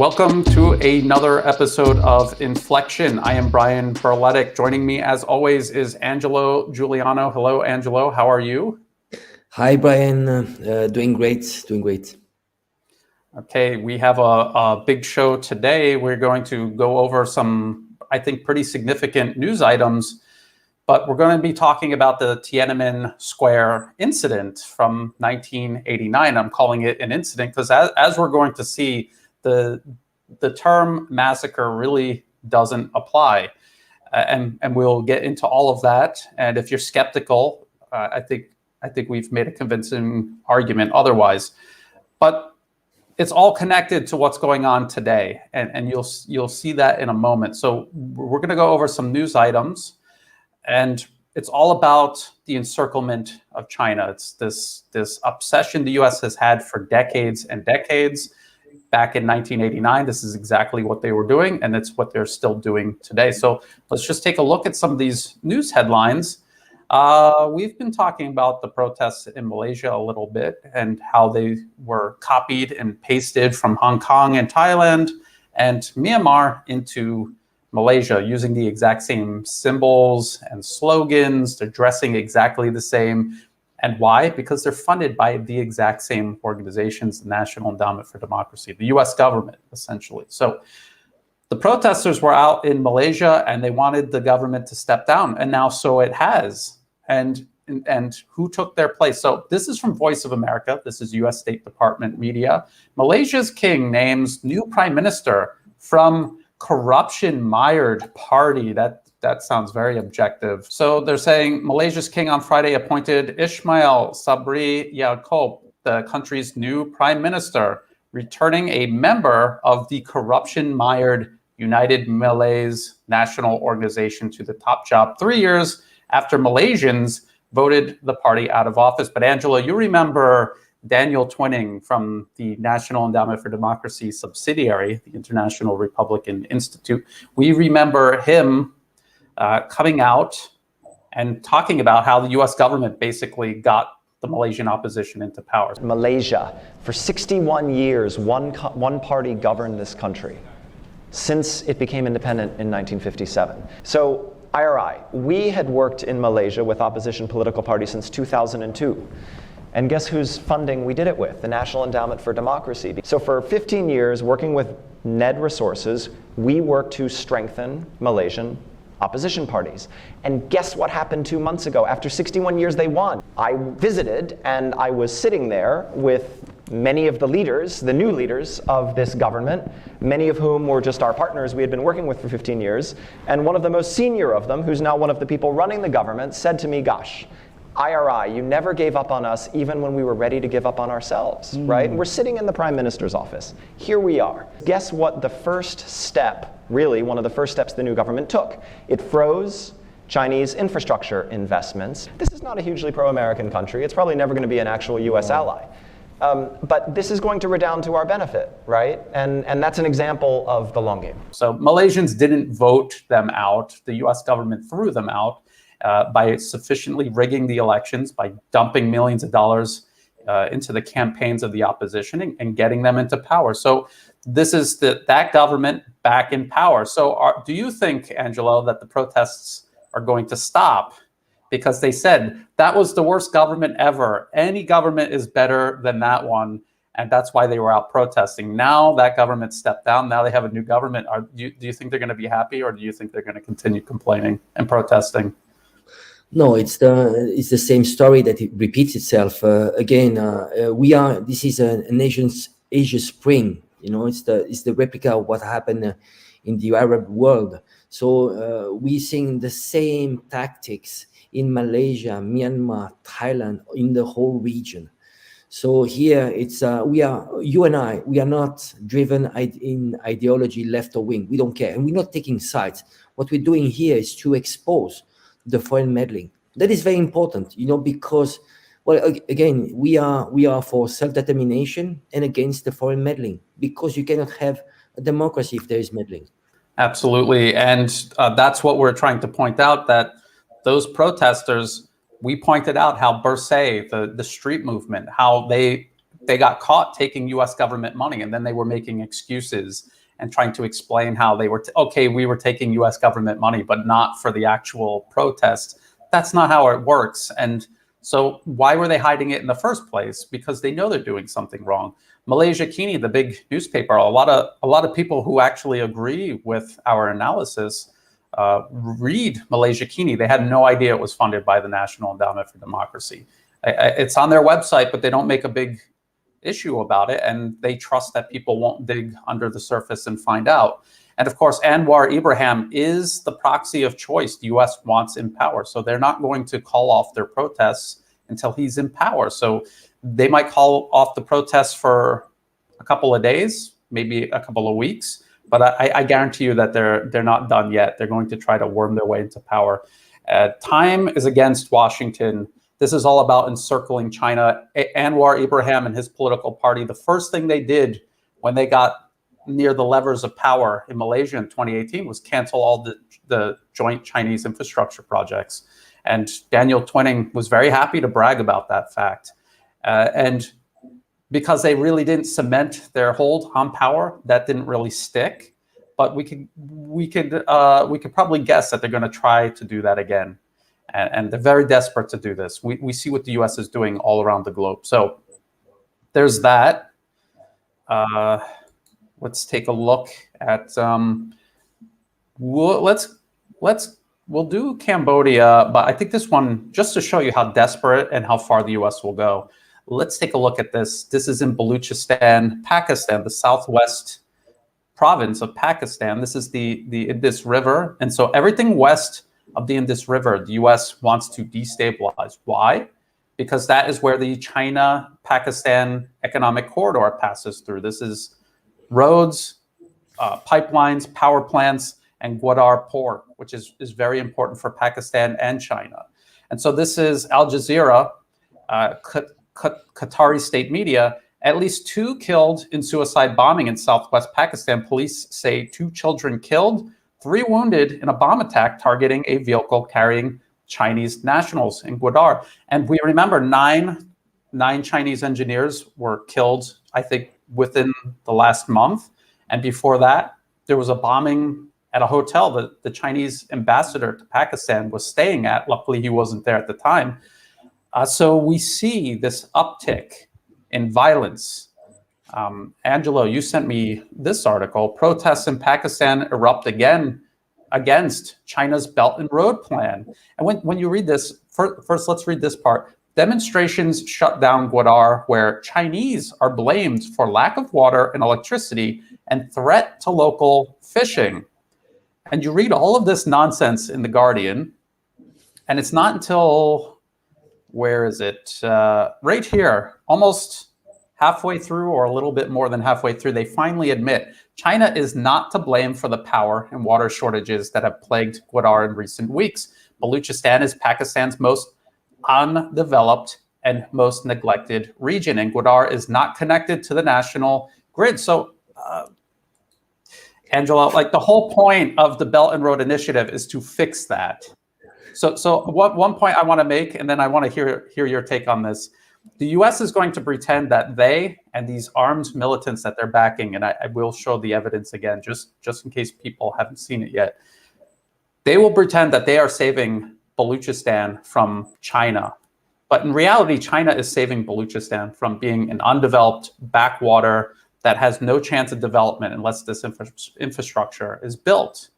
Welcome to another episode of Inflection. I am Brian Berletic. Joining me, as always, is Angelo Giuliano. Hello, Angelo. How are you? Hi, Brian. Doing great. Okay, we have a big show today. We're going to go over some, I think, pretty significant news items, but we're going to be talking about the Tiananmen Square incident from 1989. I'm calling it an incident because as we're going to see, the term massacre really doesn't apply. And we'll get into all of that. And if you're skeptical, I think we've made a convincing argument otherwise. But it's all connected to what's going on today, and you'll see that in a moment. So we're going to go over some news items, and it's all about the encirclement of China. It's this obsession the U.S. has had for decades and decades. Back in 1989, this is exactly what they were doing, and it's what they're still doing today. So let's just take a look at some of these news headlines. We've been talking about the protests in Malaysia a little bit and how they were copied and pasted from Hong Kong and Thailand and Myanmar into Malaysia using the exact same symbols and slogans. They're dressing exactly the same. And why? Because they're funded by the exact same organizations, the National Endowment for Democracy, the US government, essentially. So the protesters were out in Malaysia and they wanted the government to step down. And now so it has. And who took their place? So this is from Voice of America. This is US State Department media. Malaysia's king names new prime minister from corruption-mired party. That sounds very objective. So they're saying Malaysia's king on Friday appointed Ismail Sabri Yaakob, the country's new prime minister, returning a member of the corruption-mired United Malays National Organization to the top job 3 years after Malaysians voted the party out of office. But Angelo, you remember Daniel Twining from the National Endowment for Democracy subsidiary, the International Republican Institute. We remember him coming out and talking about how the US government basically got the Malaysian opposition into power. Malaysia, for 61 years, one party governed this country since it became independent in 1957. So IRI, we had worked in Malaysia with opposition political parties since 2002. And guess whose funding we did it with? The National Endowment for Democracy. So for 15 years, working with NED resources, we worked to strengthen Malaysian opposition parties. And guess what happened 2 months ago? After 61 years, they won. I visited and I was sitting there with many of the leaders, the new leaders of this government, many of whom were just our partners we had been working with for 15 years. And one of the most senior of them, who's now one of the people running the government, said to me, gosh, IRI, you never gave up on us even when we were ready to give up on ourselves, right? And we're sitting in the Prime Minister's office. Here we are. Guess what the first step, really one of the first steps the new government took? It froze Chinese infrastructure investments. This is not a hugely pro-American country. It's probably never going to be an actual US ally. But this is going to redound to our benefit, right? And that's an example of the long game. So Malaysians didn't vote them out. The US government threw them out by sufficiently rigging the elections, by dumping millions of dollars into the campaigns of the opposition and getting them into power. So this is that government back in power. So do you think, Angelo, that the protests are going to stop? Because they said that was the worst government ever. Any government is better than that one. And that's why they were out protesting. Now that government stepped down. Now they have a new government. Do you think they're going to be happy, or do you think they're going to continue complaining and protesting? No, it's the same story that it repeats itself again. This is an Asia Spring. You know, it's the replica of what happened in the Arab world. So we're seeing the same tactics in Malaysia, Myanmar, Thailand, in the whole region. So here it's you and I, we are not driven in ideology left or wing. We don't care, and we're not taking sides. What we're doing here is to expose the foreign meddling. That is very important, you know, because, well, again, we are for self-determination and against the foreign meddling, because you cannot have a democracy if there is meddling. Absolutely, and that's what we're trying to point out, that those protesters, we pointed out how Bersay, the street movement, how they they got caught taking US government money, and then they were making excuses and trying to explain how they were, okay, we were taking US government money, but not for the actual protest. That's not how it works. And so why were they hiding it in the first place? Because they know they're doing something wrong. Malaysia Kini, the big newspaper, a lot of people who actually agree with our analysis read Malaysia Kini. They had no idea it was funded by the National Endowment for Democracy. It's on their website, but they don't make a big issue about it, and they trust that people won't dig under the surface and find out. And of course, Anwar Ibrahim is the proxy of choice the US wants in power. So they're not going to call off their protests until he's in power. So they might call off the protests for a couple of days, maybe a couple of weeks, but I guarantee you that they're not done yet. They're going to try to worm their way into power. Time is against Washington. This is all about encircling China. Anwar Ibrahim and his political party, the first thing they did when they got near the levers of power in Malaysia in 2018 was cancel all the joint Chinese infrastructure projects. And Daniel Twining was very happy to brag about that fact. And because they really didn't cement their hold on power, that didn't really stick. But we could probably guess that they're going to try to do that again. And they're very desperate to do this. We see what the US is doing all around the globe. So there's that. Let's take a look at, we'll do Cambodia, but I think this one, just to show you how desperate and how far the US will go, let's take a look at this. This is in Baluchistan, Pakistan, the southwest province of Pakistan. This is the Indus River. And so everything west of the Indus River, the US wants to destabilize. Why? Because that is where the China-Pakistan economic corridor passes through. This is roads, pipelines, power plants, and Gwadar port, which is very important for Pakistan and China. And so this is Al Jazeera, Qatari state media. At least 2 killed in suicide bombing in southwest Pakistan. Police say 2 children killed, 3 wounded in a bomb attack targeting a vehicle carrying Chinese nationals in Gwadar. And we remember 9 Chinese engineers were killed, I think, within the last month. And before that, there was a bombing at a hotel that the Chinese ambassador to Pakistan was staying at. Luckily, he wasn't there at the time. So we see this uptick in violence. Angelo, you sent me this article. Protests in Pakistan erupt again against China's Belt and Road Plan. And when you read this, first let's read this part. Demonstrations shut down Gwadar, where Chinese are blamed for lack of water and electricity and threat to local fishing. And you read all of this nonsense in The Guardian, and it's not until, where is it? Right here, almost halfway through or a little bit more than halfway through, they finally admit China is not to blame for the power and water shortages that have plagued Gwadar in recent weeks. Baluchistan is Pakistan's most undeveloped and most neglected region, and Gwadar is not connected to the national grid. So, Angelo, like the whole point of the Belt and Road Initiative is to fix that. So one point I want to make, and then I want to hear your take on this. The US is going to pretend that they and these armed militants that they're backing, and I will show the evidence again, just in case people haven't seen it yet. They will pretend that they are saving Baluchistan from China. But in reality, China is saving Baluchistan from being an undeveloped backwater that has no chance of development unless this infrastructure is built.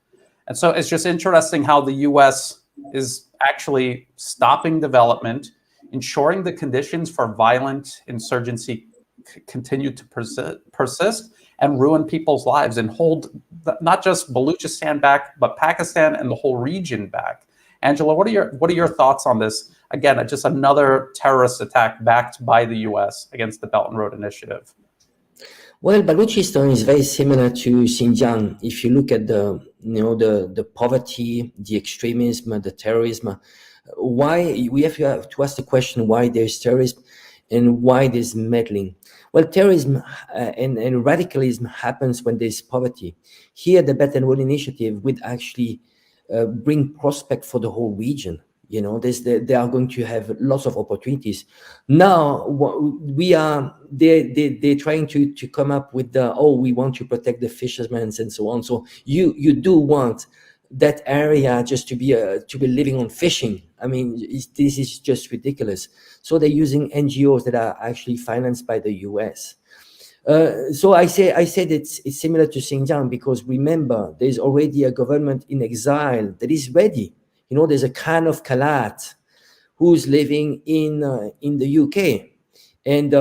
And so it's just interesting how the US is actually stopping development, ensuring the conditions for violent insurgency continue to persist and ruin people's lives and hold not just Baluchistan back, but Pakistan and the whole region back. Angelo, what are your thoughts on this? Again, just another terrorist attack backed by the US against the Belt and Road Initiative. Well, Baluchistan is very similar to Xinjiang. If you look at the poverty, the extremism, the terrorism, why we have to ask the question why there's terrorism and why there's meddling. Well, terrorism and radicalism happens when there's poverty. Here, the Belt and Road Initiative would actually bring prospect for the whole region. You know, they are going to have lots of opportunities. Now they're trying to come up with we want to protect the fishermen and so on. So you do want that area just to be living on fishing. I mean, this is just ridiculous. So they're using NGOs that are actually financed by the US. So I said it's similar to Xinjiang, because remember, there's already a government in exile that is ready. You know, there's a Khan of Kalat who's living in the UK, and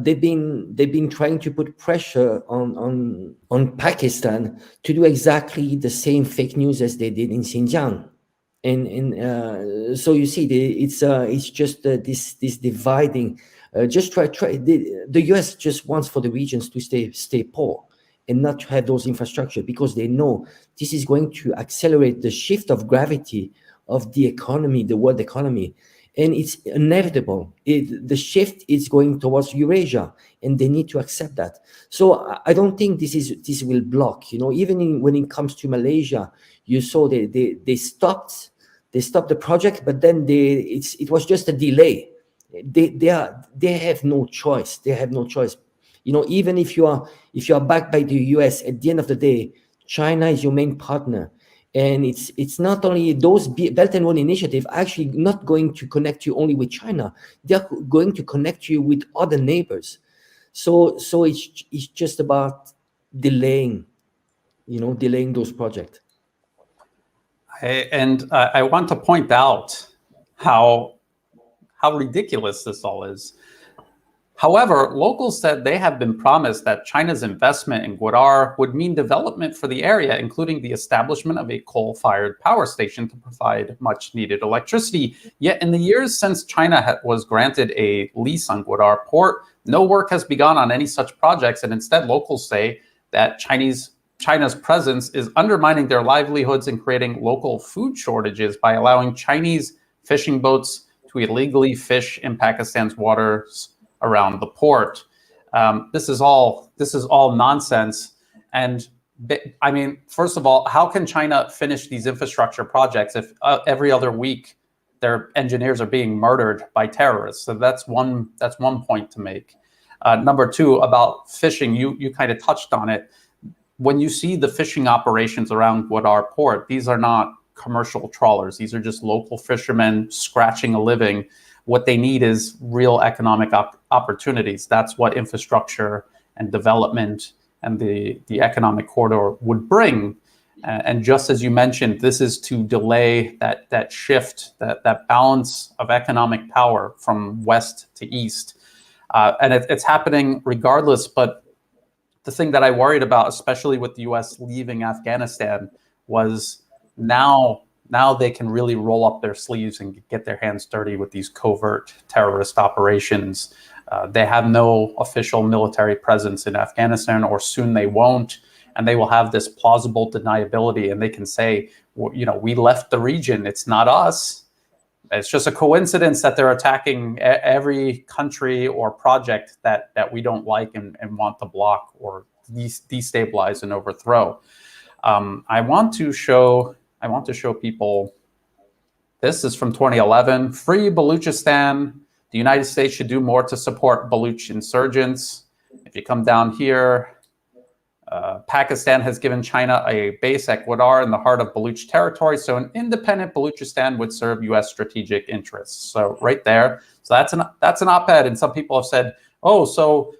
they've been trying to put pressure on Pakistan to do exactly the same fake news as they did in Xinjiang. And so you see, it's just this dividing. Just try. The US just wants for the regions to stay poor and not to have those infrastructure, because they know this is going to accelerate the shift of gravity of the economy, the world economy, and it's inevitable. The shift is going towards Eurasia, and they need to accept that. So I don't think this will block. You know, even when it comes to Malaysia, you saw they stopped the project, but then it was just a delay. They have no choice. They have no choice. You know, even if you are backed by the US, at the end of the day, China is your main partner, and it's not only those Belt and Road Initiative actually not going to connect you only with China. They are going to connect you with other neighbors. So it's just about delaying those projects. I want to point out how ridiculous this all is. However, locals said they have been promised that China's investment in Gwadar would mean development for the area, including the establishment of a coal-fired power station to provide much-needed electricity. Yet in the years since China was granted a lease on Gwadar port, no work has begun on any such projects, and instead locals say that China's presence is undermining their livelihoods and creating local food shortages by allowing Chinese fishing boats to illegally fish in Pakistan's waters around the port. This is all nonsense. And I mean, first of all, how can China finish these infrastructure projects if every other week their engineers are being murdered by terrorists? So that's one point to make. Number two, about fishing, you kind of touched on it. When you see the fishing operations around Gwadar port, these are not commercial trawlers. These are just local fishermen scratching a living. What they need is real economic opportunities. That's what infrastructure and development and the economic corridor would bring. And just as you mentioned, this is to delay that shift, that balance of economic power from west to east. And it's happening regardless. But the thing that I worried about, especially with the US leaving Afghanistan, was now they can really roll up their sleeves and get their hands dirty with these covert terrorist operations. They have no official military presence in Afghanistan, or soon they won't, and they will have this plausible deniability, and they can say, well, you know, we left the region, it's not us. It's just a coincidence that they're attacking every country or project that we don't like and want to block or destabilize and overthrow. I want to show people, this is from 2011, Free Baluchistan. The United States should do more to support Baluch insurgents. If you come down here, Pakistan has given China a base at Gwadar in the heart of Baluch territory, so an independent Baluchistan would serve U.S. strategic interests. So right there, so that's an op-ed, and some people have said, oh, so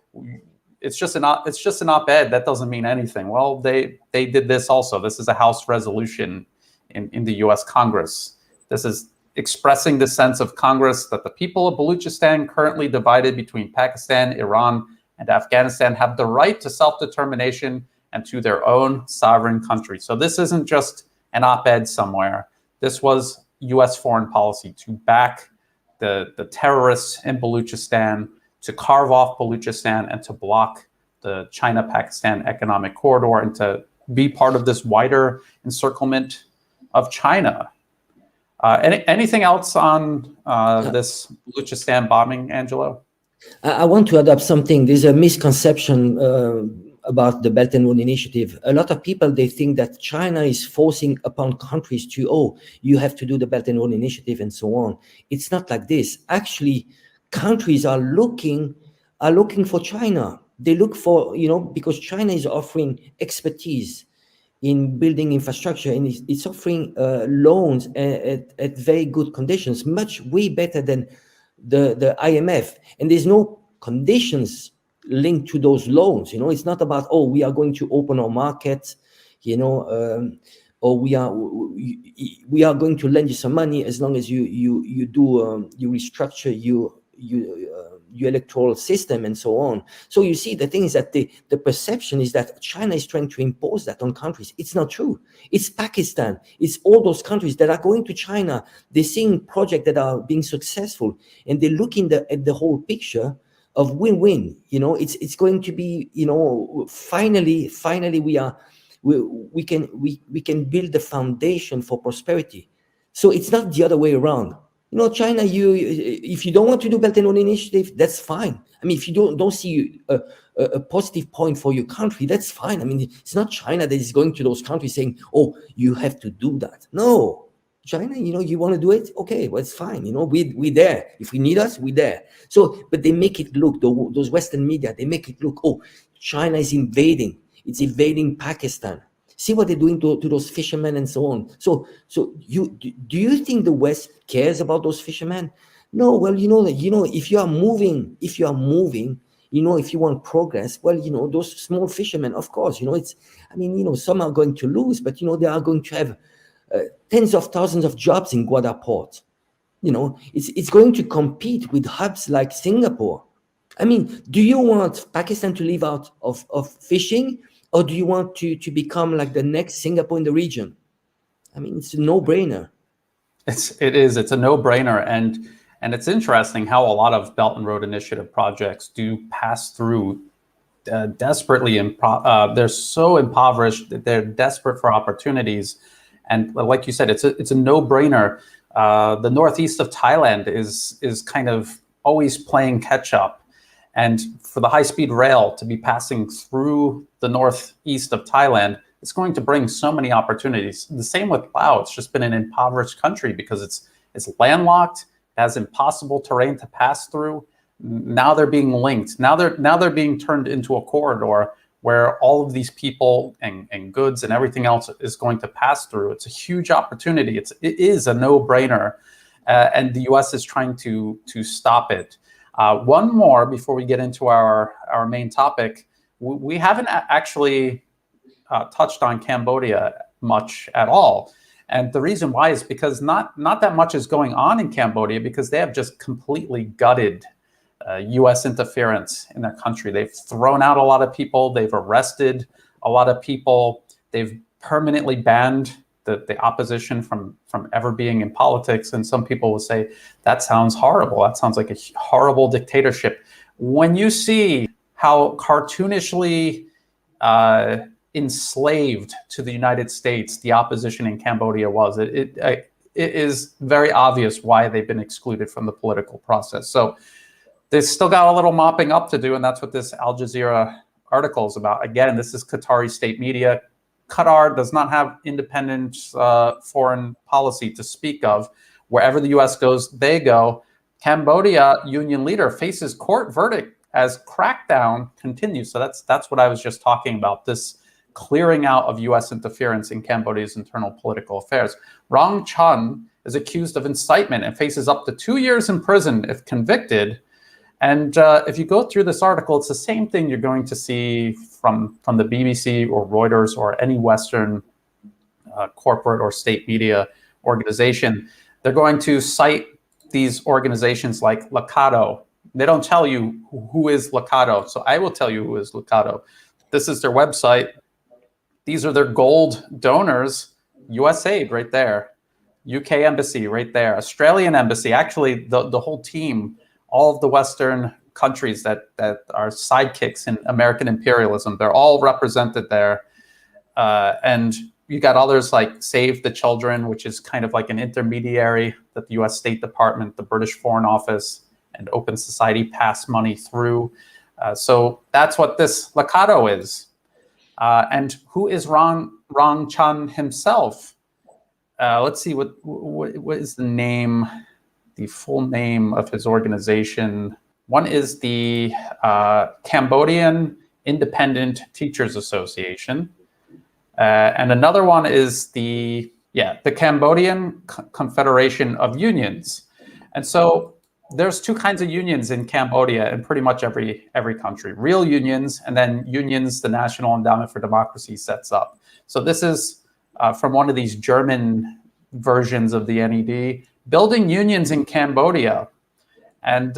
it's just an op-ed, that doesn't mean anything. Well, they did this also. This is a House resolution in the U.S. Congress. This is expressing the sense of Congress that the people of Baluchistan, currently divided between Pakistan, Iran, and Afghanistan, have the right to self-determination and to their own sovereign country. So this isn't just an op-ed somewhere. This was U.S. foreign policy to back the terrorists in Baluchistan, to carve off Baluchistan, and to block the China-Pakistan economic corridor, and to be part of this wider encirclement of China. Anything else on this Baluchistan bombing, Angelo? I want to add up something. There's a misconception about the Belt and Road Initiative. A lot of people, they think that China is forcing upon countries to, oh, you have to do the Belt and Road Initiative and so on. It's not like this. Actually, countries are looking for China. They look for, because China is offering expertise in building infrastructure, and it's offering loans at very good conditions, way better than the IMF. And there's no conditions linked to those loans. It's not about, oh, we are going to open our markets, or we are going to lend you some money as long as you restructure your electoral system and so on. So you see, the thing is that the perception is that China is trying to impose that on countries. It's not true. It's Pakistan. It's all those countries that are going to China. They're seeing projects that are being successful, and they look at the whole picture of win-win. It's going to be, finally we can build the foundation for prosperity. So it's not the other way around. China, if you don't want to do Belt and Road Initiative, that's fine. I mean, if you don't see a positive point for your country, that's fine. I mean, it's not China that is going to those countries saying, oh, you have to do that. No, China, you want to do it? Okay, well, it's fine. We're there. If we need us, we're there. So, but they make it look, those Western media, they make it look, oh, China is invading. It's invading Pakistan. See what they're doing to those fishermen and so on. So do you think the West cares about those fishermen? No. Well, if you are moving, if you want progress, well, those small fishermen, of course, some are going to lose, but they are going to have tens of thousands of jobs in Gwadar port. It's going to compete with hubs like Singapore. I mean, do you want Pakistan to live out of fishing? Or do you want to become like the next Singapore in the region? I mean, it's a no-brainer. It's a no-brainer, and it's interesting how a lot of Belt and Road Initiative projects do pass through desperately. They're so impoverished that they're desperate for opportunities, and like you said, it's a no-brainer. The northeast of Thailand is kind of always playing catch up. And for the high-speed rail to be passing through the northeast of Thailand, it's going to bring so many opportunities. The same with Laos. It's just been an impoverished country because it's landlocked, it has impossible terrain to pass through. Now they're being linked. Now they're being turned into a corridor where all of these people and goods and everything else is going to pass through. It's a huge opportunity. It is a no-brainer, and the U.S. is trying to stop it. One more before we get into our main topic. We haven't actually touched on Cambodia much at all. And the reason why is because not that much is going on in Cambodia, because they have just completely gutted U.S. interference in their country. They've thrown out a lot of people. They've arrested a lot of people. They've permanently banned the opposition from ever being in politics. And some people will say, that sounds horrible. That sounds like a horrible dictatorship. When you see how cartoonishly enslaved to the United States the opposition in Cambodia was, it is very obvious why they've been excluded from the political process. So they've still got a little mopping up to do, and that's what this Al Jazeera article is about. Again, this is Qatari state media. Qatar does not have independent foreign policy to speak of. Wherever the U.S. goes, they go. Cambodia union leader faces court verdict as crackdown continues. So that's what I was just talking about, this clearing out of U.S. interference in Cambodia's internal political affairs. Rong Chun is accused of incitement and faces up to 2 years in prison if convicted. And if you go through this article, it's the same thing you're going to see from the BBC or Reuters or any Western corporate or state media organization. They're going to cite these organizations like Lakato. They don't tell you who is Lakato, so I will tell you who is Lakato. This is their website. These are their gold donors. USAID right there. UK Embassy right there. Australian Embassy. Actually, the whole team, all of the Western countries that are sidekicks in American imperialism, they're all represented there. And you got others like Save the Children, which is kind of like an intermediary that the US State Department, the British Foreign Office, and Open Society pass money through. So that's what this Lakato is. And who is Rong Chun himself? Let's see, what is the full name of his organization? One is the Cambodian Independent Teachers Association. And another one is the Cambodian Confederation of Unions. And so there's two kinds of unions in Cambodia in pretty much every country. Real unions, and then unions the National Endowment for Democracy sets up. So this is from one of these German versions of the NED, building unions in Cambodia. And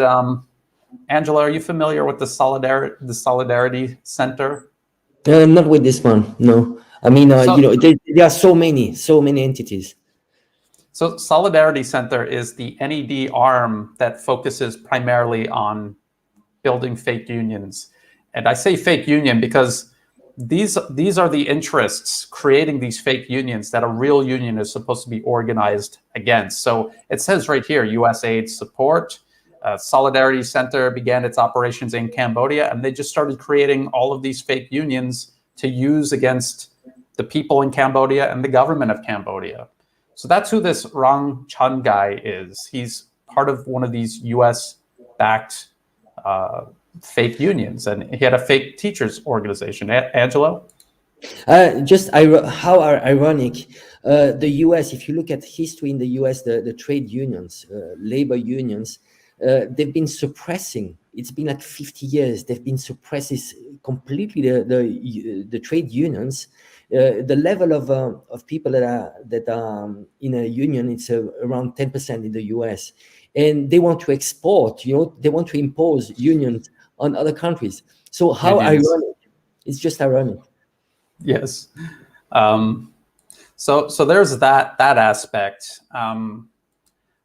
Angelo, are you familiar with the Solidarity Center? Not with this one, no. I mean, there are so many entities. So Solidarity Center is the NED arm that focuses primarily on building fake unions. And I say fake union because these are the interests creating these fake unions that a real union is supposed to be organized against. So it says right here, US aid support. Solidarity Center began its operations in Cambodia, and they just started creating all of these fake unions to use against the people in Cambodia and the government of Cambodia. So that's who this Rong Chun guy is. He's part of one of these US-backed fake unions, and he had a fake teachers organization. Angelo? How ironic. The US, if you look at history in the US, the trade unions, labor unions, they've been suppressing. It's been like 50 years. They've been suppressing completely the trade unions. The level of people that are in a union, it's around 10% in the US, and they want to export. They want to impose unions on other countries. So how ironic! It's just ironic. Yes. So there's that aspect.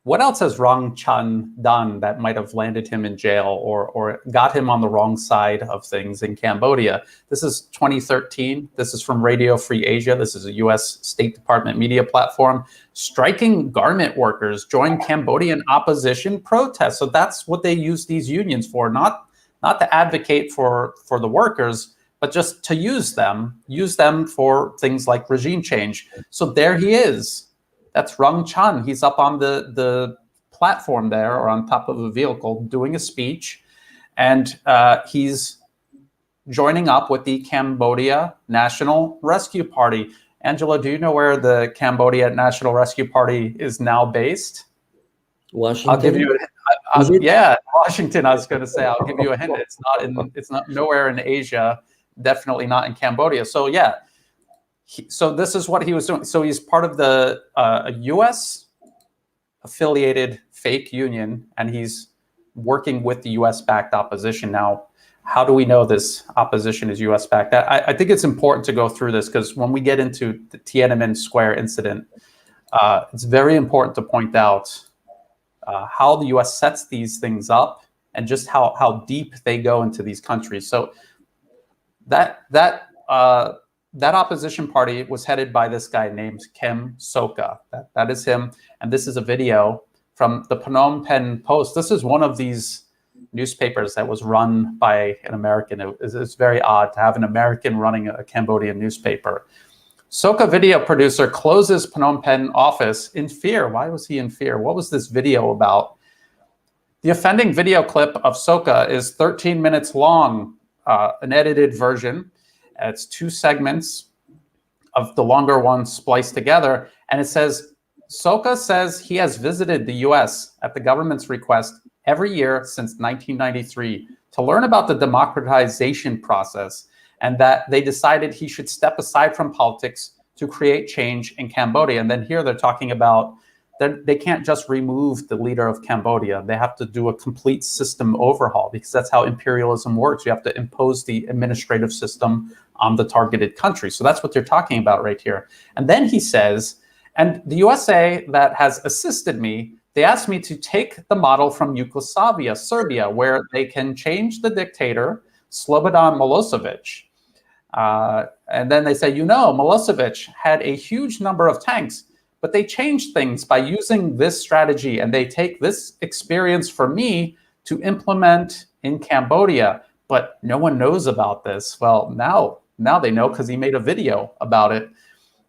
What else has Rong Chun done that might have landed him in jail or got him on the wrong side of things in Cambodia? This is 2013. This is from Radio Free Asia. This is a US State Department media platform. Striking garment workers join Cambodian opposition protests. So that's what they use these unions for, not to advocate for the workers, but just to use them for things like regime change. So there he is. That's Rong Chun. He's up on the platform there, or on top of a vehicle, doing a speech. And he's joining up with the Cambodia National Rescue Party. Angelo, do you know where the Cambodia National Rescue Party is now based? Washington. I'll give you Washington. I was going to say, I'll give you a hint. It's not nowhere in Asia. Definitely not in Cambodia. So yeah. So this is what he was doing. So he's part of the a U.S. affiliated fake union, and he's working with the U.S.-backed opposition. Now, how do we know this opposition is U.S.-backed? I think it's important to go through this because when we get into the Tiananmen Square incident, it's very important to point out how the U.S. sets these things up and just how deep they go into these countries. So that opposition party was headed by this guy named Kem Sokha. That is him. And this is a video from the Phnom Penh Post. This is one of these newspapers that was run by an American. It's very odd to have an American running a Cambodian newspaper. Sokha video producer closes Phnom Penh office in fear. Why was he in fear? What was this video about? The offending video clip of Sokha is 13 minutes long, an edited version. It's two segments of the longer one spliced together. And it says, Sokha says he has visited the US at the government's request every year since 1993 to learn about the democratization process, and that they decided he should step aside from politics to create change in Cambodia. And then here they're talking about that they can't just remove the leader of Cambodia. They have to do a complete system overhaul because that's how imperialism works. You have to impose the administrative system on the targeted country. So that's what they're talking about right here. And then he says, and the USA that has assisted me, they asked me to take the model from Yugoslavia, Serbia, where they can change the dictator, Slobodan Milosevic. And then they say, Milosevic had a huge number of tanks, but they changed things by using this strategy, and they take this experience for me to implement in Cambodia. But no one knows about this. Well, now Now they know because he made a video about it.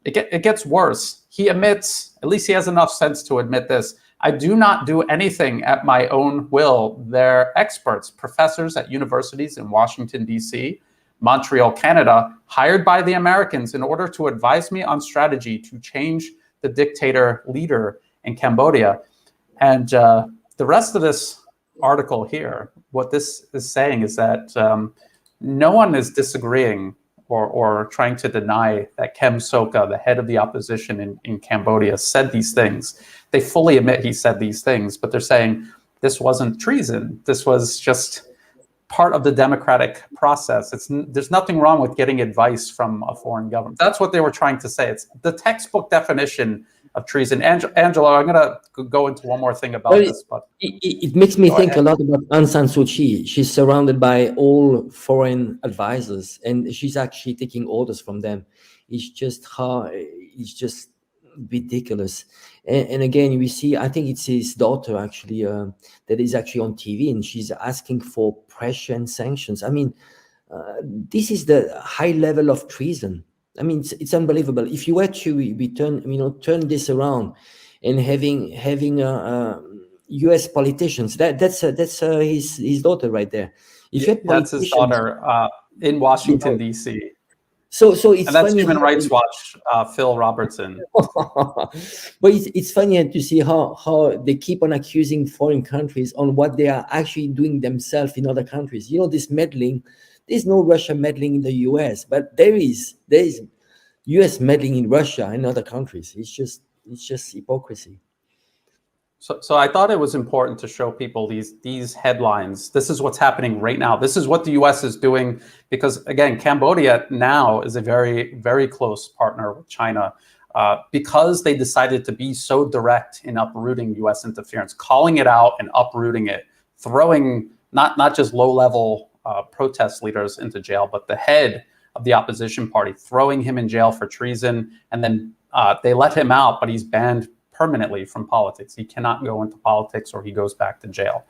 It gets worse. He admits, at least he has enough sense to admit this, I do not do anything at my own will. They're experts, professors at universities in Washington, D.C., Montreal, Canada, hired by the Americans in order to advise me on strategy to change the dictator leader in Cambodia. And the rest of this article here, what this is saying is that no one is disagreeing or trying to deny that Kem Sokha, the head of the opposition in Cambodia, said these things. They fully admit he said these things, but they're saying this wasn't treason. This was just part of the democratic process. There's nothing wrong with getting advice from a foreign government. That's what they were trying to say. It's the textbook definition of treason. Angelo, I'm going to go into one more thing about this. But it makes me think a lot about Aung San Suu Kyi. She's surrounded by all foreign advisors, and she's actually taking orders from them. It's just ridiculous. And again, we see, I think it's his daughter actually that is actually on TV, and she's asking for pressure and sanctions. I mean, this is the high level of treason. I mean, it's unbelievable. If you were to turn this around and having U.S. politicians, that's his daughter right there. That's his daughter in Washington, D.C. So it's and that's funny Human Rights Watch, Phil Robertson. But it's funny to see how they keep on accusing foreign countries on what they are actually doing themselves in other countries. You know, this meddling. There's no Russia meddling in the U.S., but there is U.S. meddling in Russia and other countries. It's just hypocrisy. So I thought it was important to show people these headlines. This is what's happening right now. This is what the U.S. is doing because, again, Cambodia now is a very, very close partner with China because they decided to be so direct in uprooting U.S. interference, calling it out and uprooting it, throwing not just low-level protest leaders into jail, but the head of the opposition party, throwing him in jail for treason. And then they let him out, but he's banned permanently from politics. He cannot go into politics or he goes back to jail.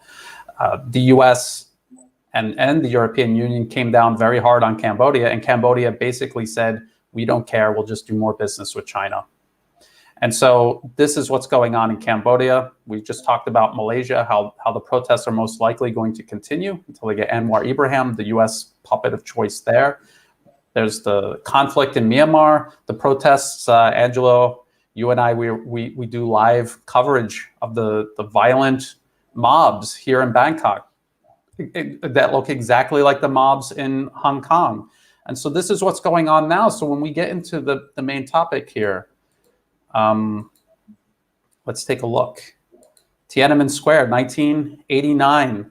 The US and the European Union came down very hard on Cambodia, and Cambodia basically said, we don't care, we'll just do more business with China. And so this is what's going on in Cambodia. We just talked about Malaysia, how the protests are most likely going to continue until they get Anwar Ibrahim, the US puppet of choice there. There's the conflict in Myanmar, the protests. Angelo, you and I, we do live coverage of the violent mobs here in Bangkok that look exactly like the mobs in Hong Kong. And so this is what's going on now. So when we get into the main topic here, let's take a look. Tiananmen Square, 1989.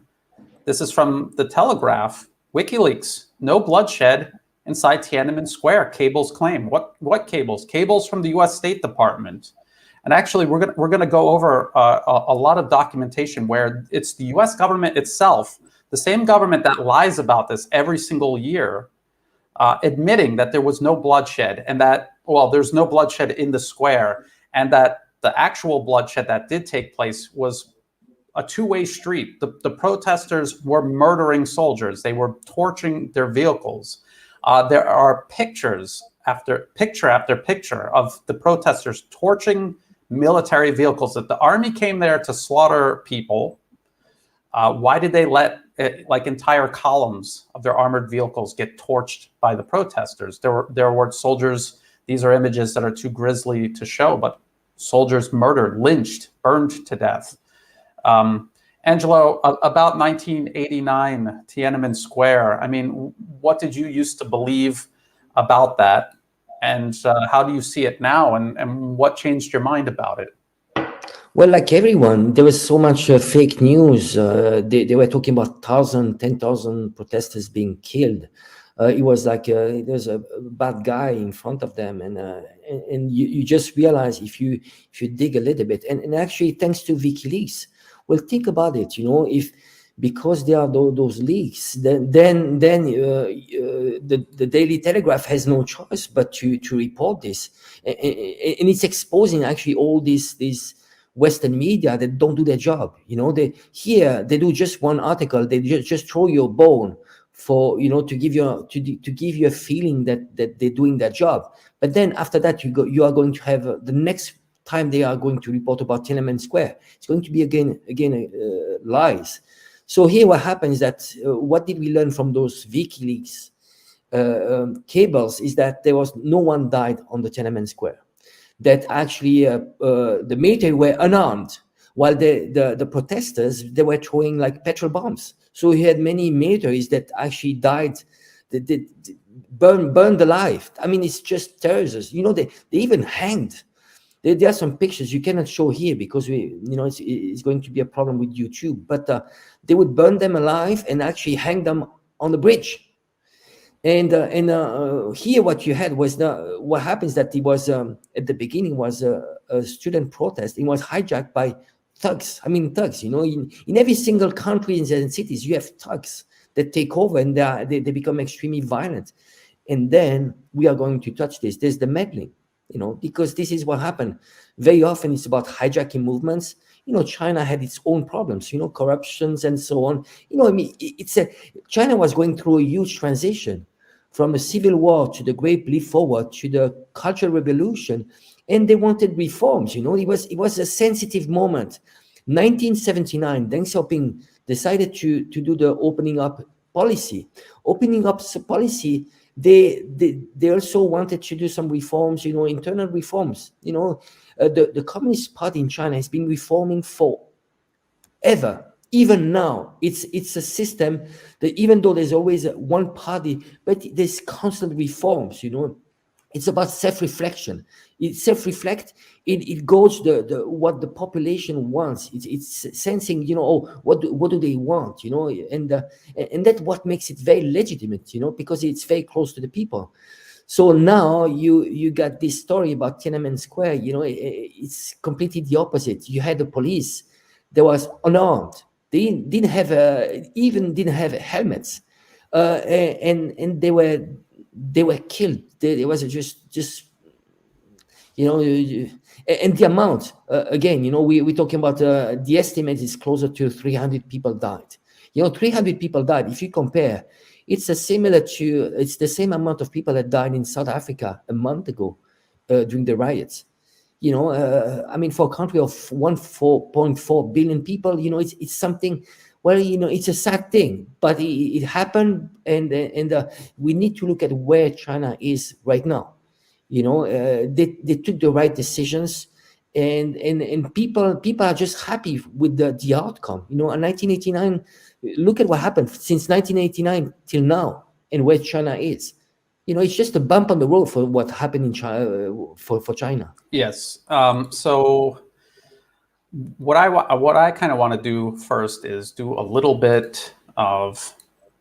This is from The Telegraph. WikiLeaks, no bloodshed inside Tiananmen Square, cables claim. What cables? Cables from the US State Department. And actually, we're gonna go over a lot of documentation where it's the US government itself, the same government that lies about this every single year, admitting that there was no bloodshed and that, well, there's no bloodshed in the square, and that the actual bloodshed that did take place was a two-way street. The protesters were murdering soldiers. They were torching their vehicles. There are picture after picture of the protesters torching military vehicles. That the army came there to slaughter people. Why did they let entire columns of their armored vehicles get torched by the protesters? There were soldiers. These are images that are too grisly to show, but soldiers murdered, lynched, burned to death. Angelo, about 1989, Tiananmen Square, I mean, what did you used to believe about that? And how do you see it now? And what changed your mind about it? Well, like everyone, there was so much fake news. They were talking about 10,000 protesters being killed. It was like there's a bad guy in front of them, and you just realize if you dig a little bit, and actually thanks to WikiLeaks. Well, think about it. You know, if because there are those leaks, then the Daily Telegraph has no choice but to report this, and it's exposing actually all these Western media that don't do their job. You know, they do just one article, they just throw you a bone for, you know, to give you a feeling that they're doing their job. But then after that, you are going to have the next time they are going to report about Tiananmen Square, it's going to be again lies. So here what happens is that what did we learn from those WikiLeaks cables is that there was no one died on the Tiananmen Square, that actually the military were unarmed, while the protesters, they were throwing like petrol bombs. So we had many militaries that actually died, that burned alive. I mean, it's just terrorists. You know, they even hanged. There are some pictures you cannot show here because it's going to be a problem with YouTube. But they would burn them alive and actually hang them on the bridge. And here what you had was what happens that it was at the beginning was a student protest. It was hijacked by thugs. I mean, thugs. You know, in every single country in cities, you have thugs that take over and they become extremely violent. And then we are going to touch this. There's the meddling. You know, because this is what happened. Very often it's about hijacking movements. You know, China had its own problems, you know, corruptions and so on. You know, I mean, China was going through a huge transition from a civil war to the Great Leap Forward to the Cultural Revolution, and they wanted reforms. You know, it was a sensitive moment. 1979, Deng Xiaoping decided to do the opening up policy. Opening up policy. They also wanted to do some reforms, you know, internal reforms. You know, the Communist Party in China has been reforming forever. Even now, it's a system that even though there's always one party, but there's constant reforms. You know, it's about self-reflection. It self-reflect. It goes what the population wants. It's sensing, you know, oh, what do they want, you know, and that's what makes it very legitimate, you know, because it's very close to the people. So now you got this story about Tiananmen Square. You know, it's completely the opposite. You had the police that was unarmed. They didn't have helmets, and they were killed. It was just you know, and the amount again, you know, we're talking about the estimate is closer to 300 people died. You know, 300 people died. If you compare, it's the same amount of people that died in South Africa a month ago during the riots. You know, I mean, for a country of 1.4 billion people, you know, it's something. Well, you know, it's a sad thing, but it happened, and we need to look at where China is right now. You know, they took the right decisions, and people are just happy with the outcome. You know, in 1989, look at what happened since 1989 till now, and where China is. You know, it's just a bump on the road for what happened in China for China. Yes. So what I kind of want to do first is do a little bit of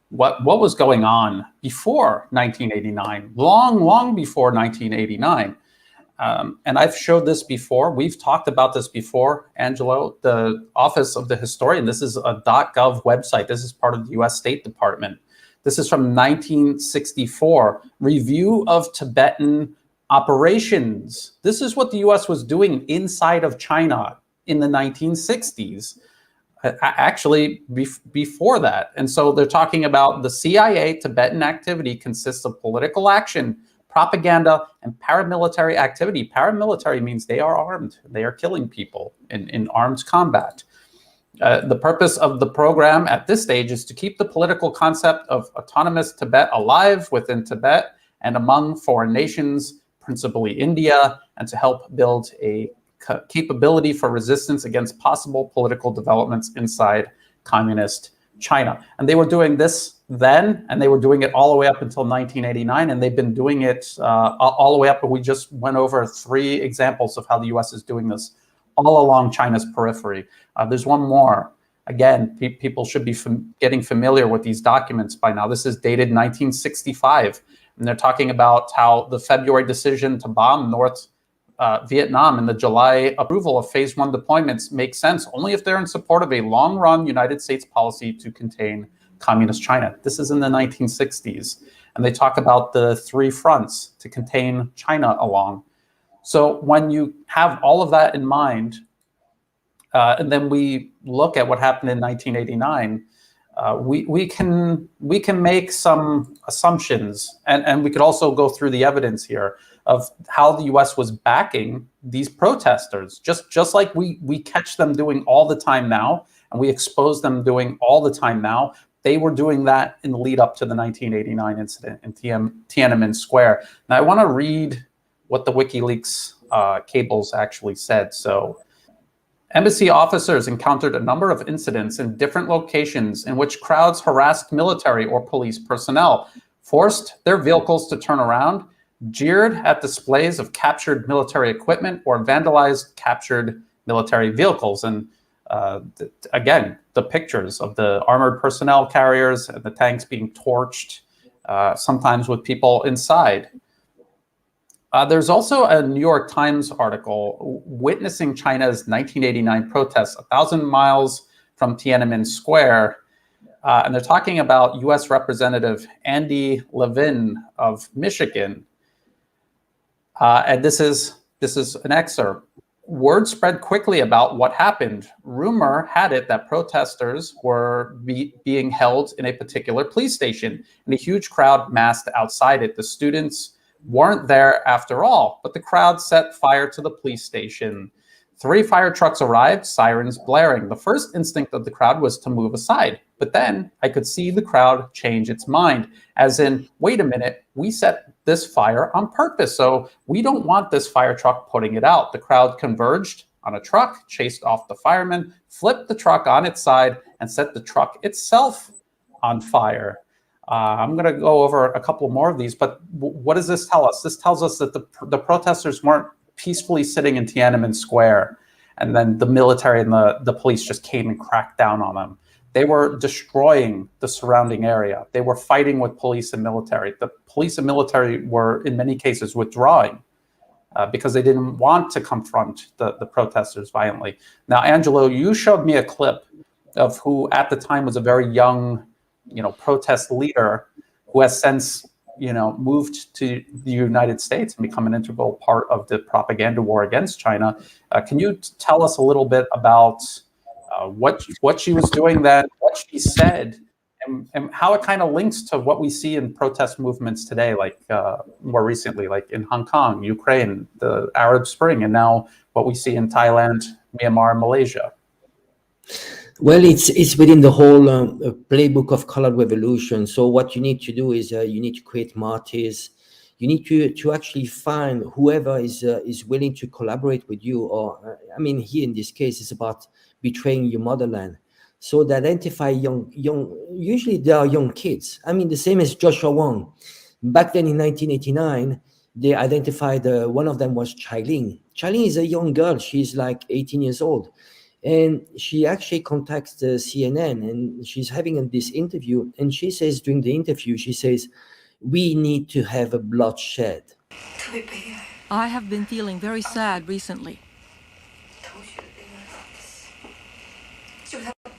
what was going on before 1989, long before 1989. And I've showed this before. We've talked about this before, Angelo. The Office of the Historian, this is a .gov website. This is part of the US State Department. This is from 1964, Review of Tibetan Operations. This is what the US was doing inside of China in the 1960s. Actually, before that. And so they're talking about the CIA Tibetan activity consists of political action, propaganda, and paramilitary activity. Paramilitary means they are armed. They are killing people in armed combat. The purpose of the program at this stage is to keep the political concept of autonomous Tibet alive within Tibet and among foreign nations, principally India, and to help build a capability for resistance against possible political developments inside communist China. And they were doing this then, and they were doing it all the way up until 1989, and they've been doing it all the way up. And we just went over 3 examples of how the US is doing this all along China's periphery. There's one more. Again, people should be getting familiar with these documents by now. This is dated 1965, and they're talking about how the February decision to bomb North Vietnam and the July approval of phase 1 deployments make sense only if they're in support of a long-run United States policy to contain communist China. This is in the 1960s. And they talk about the 3 fronts to contain China along. So when you have all of that in mind, and then we look at what happened in 1989, we can make some assumptions, and we could also go through the evidence here of how the U.S. was backing these protesters, just like we catch them doing all the time now, and we expose them doing all the time now. They were doing that in the lead up to the 1989 incident in Tiananmen Square. Now I want to read what the WikiLeaks cables actually said. So, embassy officers encountered a number of incidents in different locations in which crowds harassed military or police personnel, forced their vehicles to turn around, jeered at displays of captured military equipment, or vandalized captured military vehicles. And again, the pictures of the armored personnel carriers and the tanks being torched, sometimes with people inside. There's also a New York Times article witnessing China's 1989 protests 1,000 miles from Tiananmen Square. And they're talking about U.S. Representative Andy Levin of Michigan. And this is an excerpt. Word spread quickly about what happened. Rumor had it that protesters were being held in a particular police station, and a huge crowd massed outside it. The students weren't there after all, but the crowd set fire to the police station. 3 fire trucks arrived, sirens blaring. The first instinct of the crowd was to move aside, but then I could see the crowd change its mind, as in, wait a minute, we set this fire on purpose, so we don't want this fire truck putting it out. The crowd converged on a truck, chased off the firemen, flipped the truck on its side, and set the truck itself on fire. I'm going to go over a couple more of these, but what does this tell us? This tells us that the protesters weren't peacefully sitting in Tiananmen Square, and then the military and the police just came and cracked down on them. They were destroying the surrounding area. They were fighting with police and military. The police and military were, in many cases, withdrawing because they didn't want to confront the protesters violently. Now, Angelo, you showed me a clip of who at the time was a very young, protest leader who has since, moved to the United States and become an integral part of the propaganda war against China. Can you tell us a little bit about what she was doing then, what she said, and how it kind of links to what we see in protest movements today, like more recently, like in Hong Kong, Ukraine, the Arab Spring, and now what we see in Thailand, Myanmar, and Malaysia? Well, it's within the whole playbook of color revolution. So what you need to do is you need to create martyrs. You need to actually find whoever is willing to collaborate with you, or here in this case, it's about betraying your motherland. So they identify young, usually they are young kids. The same as Joshua Wong. Back then in 1989, they identified, one of them was Chai Ling. Chai Ling is a young girl. She's like 18 years old. And she actually contacts the CNN, and she's having this interview. And she says during the interview, she says, we need to have a bloodshed. I have been feeling very sad recently.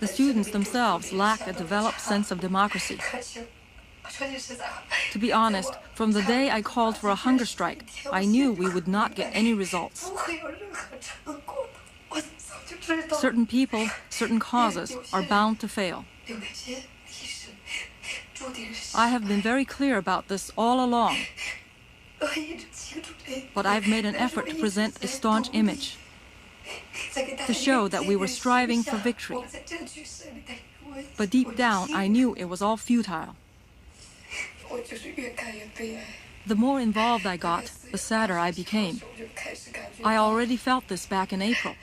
The students themselves lack a developed sense of democracy. To be honest, from the day I called for a hunger strike, I knew we would not get any results. Certain people, certain causes are bound to fail. I have been very clear about this all along, but I've made an effort to present a staunch image, to show that we were striving for victory. But deep down, I knew it was all futile. The more involved I got, the sadder I became. I already felt this back in April.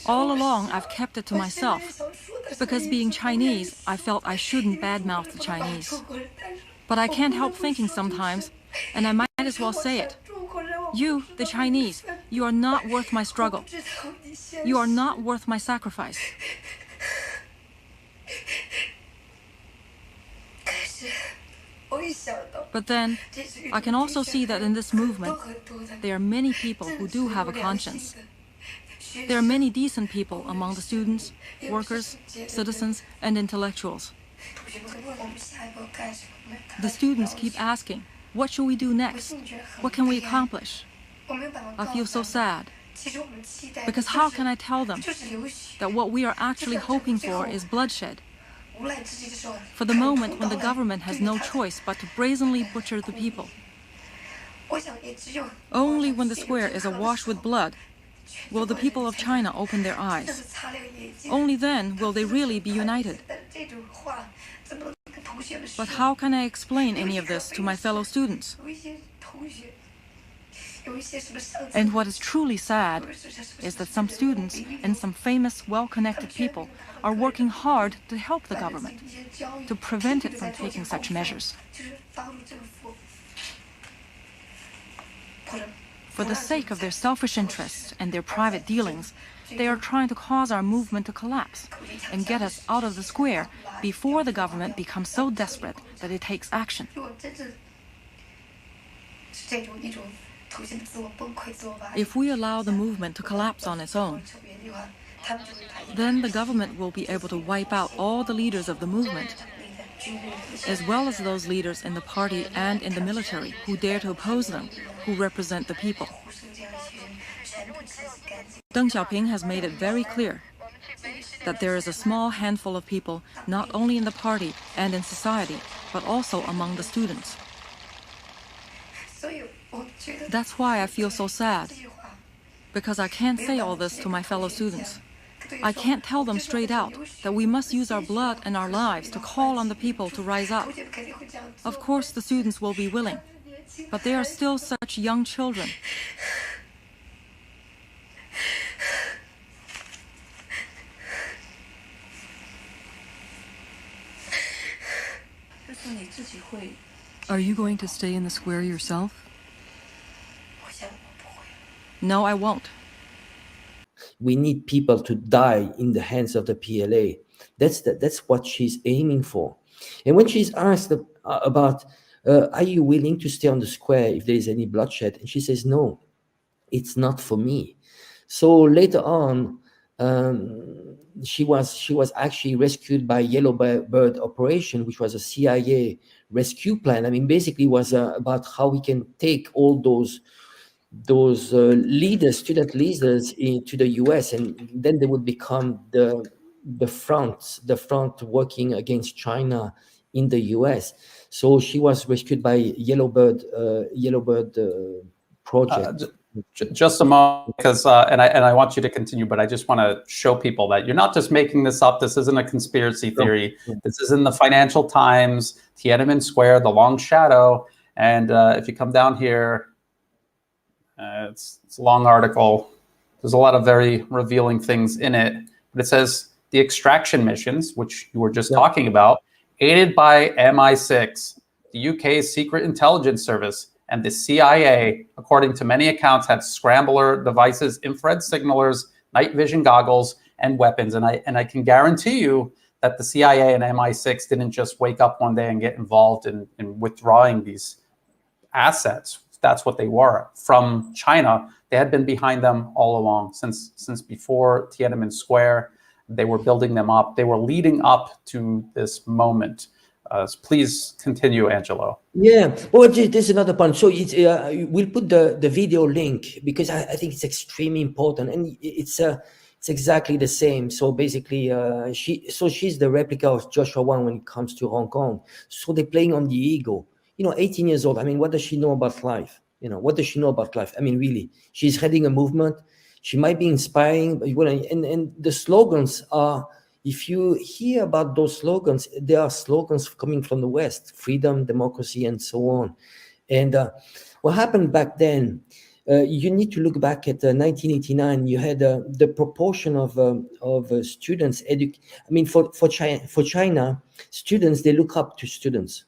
All along, I've kept it to myself, because being Chinese, I felt I shouldn't badmouth the Chinese. But I can't help thinking sometimes, and I might as well say it. You, the Chinese, you are not worth my struggle. You are not worth my sacrifice. But then, I can also see that in this movement, there are many people who do have a conscience. There are many decent people among the students, workers, citizens, and intellectuals. The students keep asking, what should we do next? What can we accomplish? I feel so sad. Because how can I tell them that what we are actually hoping for is bloodshed? For the moment when the government has no choice but to brazenly butcher the people. Only when the square is awash with blood will the people of China open their eyes. Only then will they really be united. But how can I explain any of this to my fellow students? And what is truly sad is that some students and some famous, well-connected people are working hard to help the government, to prevent it from taking such measures. For the sake of their selfish interests and their private dealings, they are trying to cause our movement to collapse and get us out of the square before the government becomes so desperate that it takes action. If we allow the movement to collapse on its own, then the government will be able to wipe out all the leaders of the movement, as well as those leaders in the party and in the military who dare to oppose them, who represent the people. Deng Xiaoping has made it very clear that there is a small handful of people, not only in the party and in society, but also among the students. That's why I feel so sad, because I can't say all this to my fellow students. I can't tell them straight out that we must use our blood and our lives to call on the people to rise up. Of course, the students will be willing, but they are still such young children. Are you going to stay in the square yourself? No, I won't. We need people to die in the hands of the PLA. That's what she's aiming for. And when she's asked about, are you willing to stay on the square if there is any bloodshed? And she says, no, it's not for me. So later on, she was actually rescued by Yellow Bird Operation, which was a CIA rescue plan. I mean, basically was about how we can take all those leaders, student leaders into the US, and then they would become the front working against China in the US. So she was rescued by Yellow Bird project. Just a moment, because and I want you to continue, but I just want to show people that you're not just making this up. This isn't a conspiracy theory. No. This is in the Financial Times, Tiananmen Square, the long shadow. And if you come down here, it's a long article. There's a lot of very revealing things in it. But it says the extraction missions, which you were just talking about, aided by MI6, the UK's secret intelligence service, and the CIA, according to many accounts, had scrambler devices, infrared signalers, night vision goggles, and weapons. And I can guarantee you that the CIA and MI6 didn't just wake up one day and get involved in withdrawing these assets. That's what they were from China. They had been behind them all along since before Tiananmen Square. They were building them up. They were leading up to this moment. So please continue, Angelo. Yeah, well, there's another point. So it's, we'll put the video link because I think it's extremely important, and it's exactly the same. So basically, she's the replica of Joshua Wong when it comes to Hong Kong. So they're playing on the ego. 18 years old. I mean, what does she know about life? What does she know about life? I mean, really, she's heading a movement. She might be inspiring, but and the slogans are. If you hear about those slogans, there are slogans coming from the West: freedom, democracy, and so on. And what happened back then? You need to look back at 1989. You had the proportion of students. For China, students, they look up to students,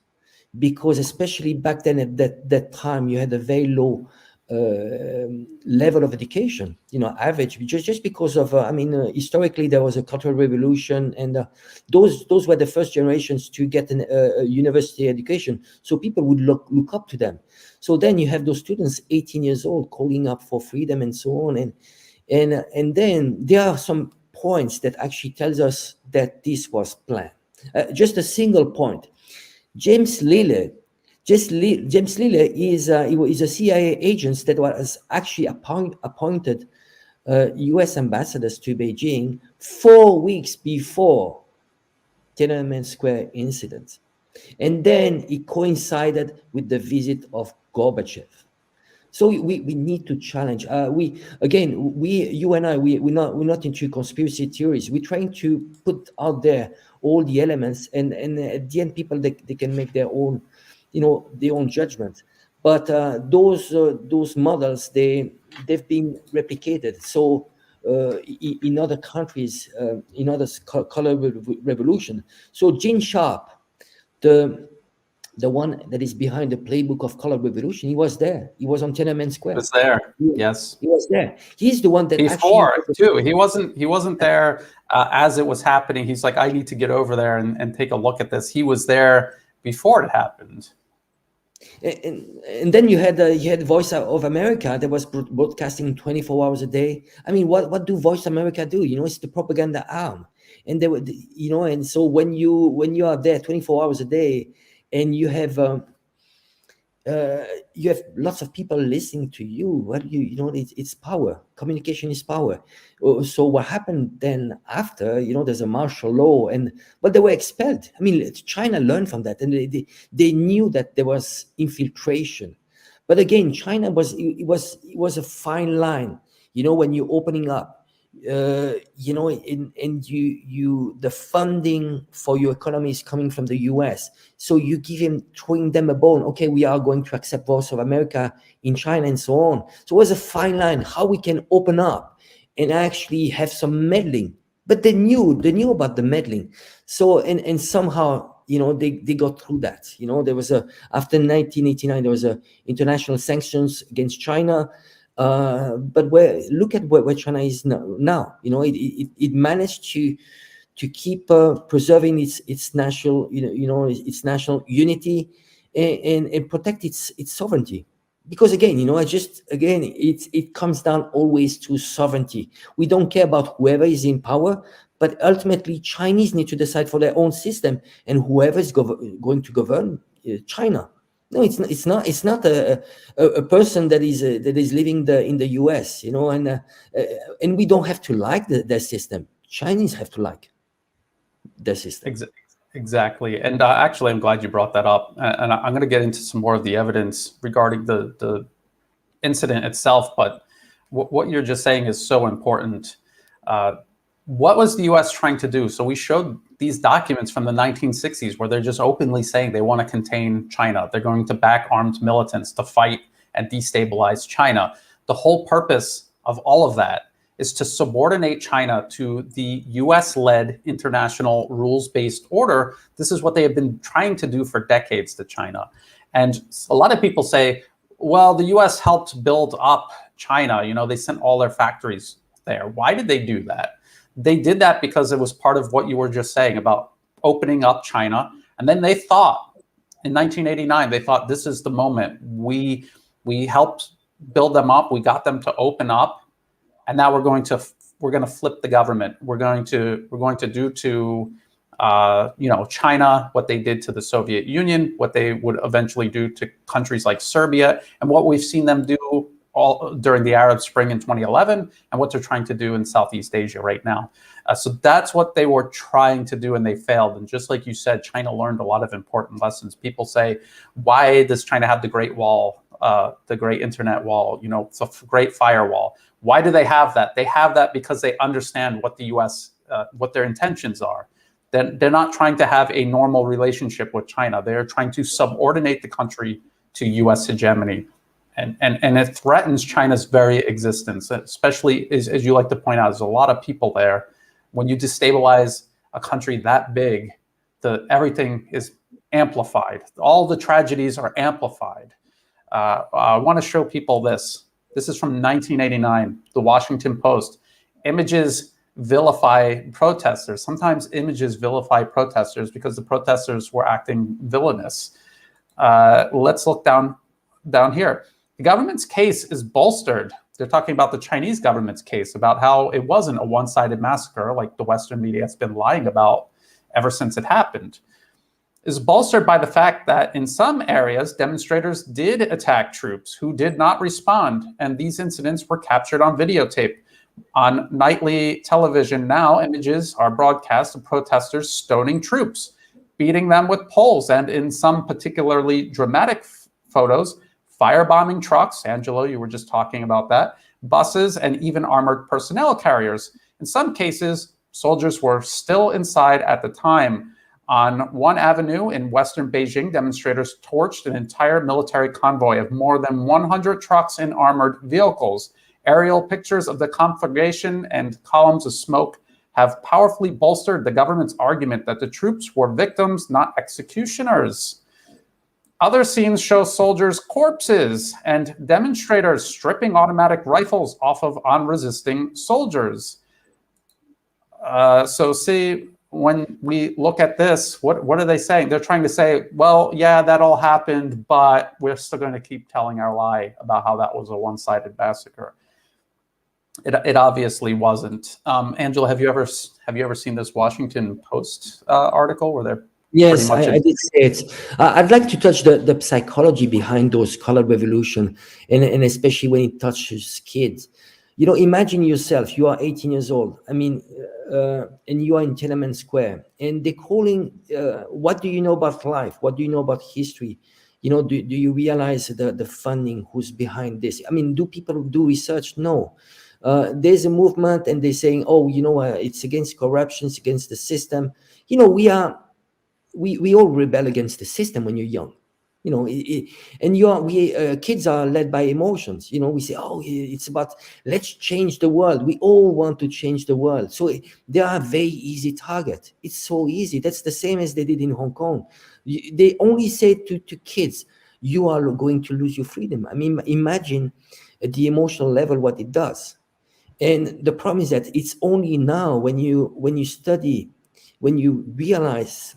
because especially back then at that time, you had a very low level of education, average, just because of, historically there was a Cultural Revolution, and those were the first generations to get a university education. So people would look up to them. So then you have those students, 18 years old, calling up for freedom and so on. And then there are some points that actually tells us that this was planned. Just a single point. James Lilley is a CIA agent that was actually appointed U.S. ambassadors to Beijing 4 weeks before Tiananmen Square incident. And then it coincided with the visit of Gorbachev. So we need to challenge. You and I, we're not into conspiracy theories. We're trying to put out there all the elements, and at the end, people they can make their own, their own judgment. But those models they've been replicated. So in other countries, in other color revolution. So Gene Sharp, the one that is behind the playbook of color revolution, he was there. He was on Tiananmen Square. He was there. Yes, he was there. He's the one that before actually too. He wasn't there as it was happening. He's like, I need to get over there and take a look at this. He was there before it happened. And then you had Voice of America that was broadcasting 24 hours a day. I mean, what do Voice America do? It's the propaganda arm, and they were, and so when you are there 24 hours a day, and you have lots of people listening to you, it's power. Communication is power. So what happened then after, there's a martial law, but they were expelled. I mean, China learned from that, and they knew that there was infiltration. But again, China was a fine line, when you're opening up. The funding for your economy is coming from the US. So you throwing them a bone. Okay, we are going to accept Voice of America in China and so on. So it was a fine line how we can open up and actually have some meddling. But they knew about the meddling. So and somehow they got through that. There was after 1989 there was international sanctions against China. But look at where China is now. It managed to keep preserving its national its national unity and protect its sovereignty. Because again, it comes down always to sovereignty. We don't care about whoever is in power, but ultimately Chinese need to decide for their own system, and whoever is going to govern China. No, it's not a person that is living in the US, and we don't have to like their system. Chinese have to like their system. Exactly. And actually, I'm glad you brought that up. And I'm going to get into some more of the evidence regarding the incident itself. But what you're just saying is so important. What was the US trying to do? So we showed these documents from the 1960s where they're just openly saying they want to contain China. They're going to back armed militants to fight and destabilize China. The whole purpose of all of that is to subordinate China to the US-led international rules-based order. This is what they have been trying to do for decades to China. And a lot of people say, well, the US helped build up China. They sent all their factories there. Why did they do that? They did that because it was part of what you were just saying about opening up China. And then they thought, in 1989, they thought this is the moment. We helped build them up. We got them to open up. And now we're going to flip the government. We're going to do to China what they did to the Soviet Union, what they would eventually do to countries like Serbia, and what we've seen them do all during the Arab Spring in 2011, and what they're trying to do in Southeast Asia right now. So that's what they were trying to do, and they failed. And just like you said, China learned a lot of important lessons. People say, why does China have the Great Wall, the Great Internet Wall? It's a great firewall. Why do they have that? They have that because they understand what the U.S., what their intentions are. They're not trying to have a normal relationship with China. They're trying to subordinate the country to U.S. hegemony. And it threatens China's very existence, especially, as you like to point out, there's a lot of people there. When you destabilize a country that big, everything is amplified. All the tragedies are amplified. I want to show people this. This is from 1989, the Washington Post. Images vilify protesters. Sometimes images vilify protesters because the protesters were acting villainous. Let's look down here. The government's case is bolstered. They're talking about the Chinese government's case, about how it wasn't a one-sided massacre like the Western media has been lying about ever since it happened. Is bolstered by the fact that in some areas, demonstrators did attack troops who did not respond, and these incidents were captured on videotape. On nightly television now, images are broadcast of protesters stoning troops, beating them with poles, and in some particularly dramatic photos, firebombing trucks. Angelo, you were just talking about that. Buses, and even armored personnel carriers. In some cases, soldiers were still inside at the time. On one avenue in western Beijing, demonstrators torched an entire military convoy of more than 100 trucks and armored vehicles. Aerial pictures of the conflagration and columns of smoke have powerfully bolstered the government's argument that the troops were victims, not executioners. Other scenes show soldiers' corpses and demonstrators stripping automatic rifles off of unresisting soldiers. So see, when we look at this, what are they saying? They're trying to say, well, yeah, that all happened, but we're still going to keep telling our lie about how that was a one-sided massacre. It obviously wasn't. Angela, have you ever seen this Washington Post article where they're Yes, I did say it. I'd like to touch the psychology behind those color revolution, and especially when it touches kids. You know, imagine yourself, you are 18 years old. I mean, and you are in Tiananmen Square, and they're calling, what do you know about life? What do you know about history? You know, do you realize the funding, who's behind this? I mean, do people do research? No. There's a movement, and they're saying, oh, you know, it's against corruption, it's against the system. You know, we all rebel against the system when you're young, you know, and kids are led by emotions. You know, we say, oh, it's about, let's change the world. We all want to change the world. So they are a very easy target. It's so easy. That's the same as they did in Hong Kong. They only say to kids, you are going to lose your freedom. I mean, imagine at the emotional level what it does. And the problem is that it's only now when you study, when you realize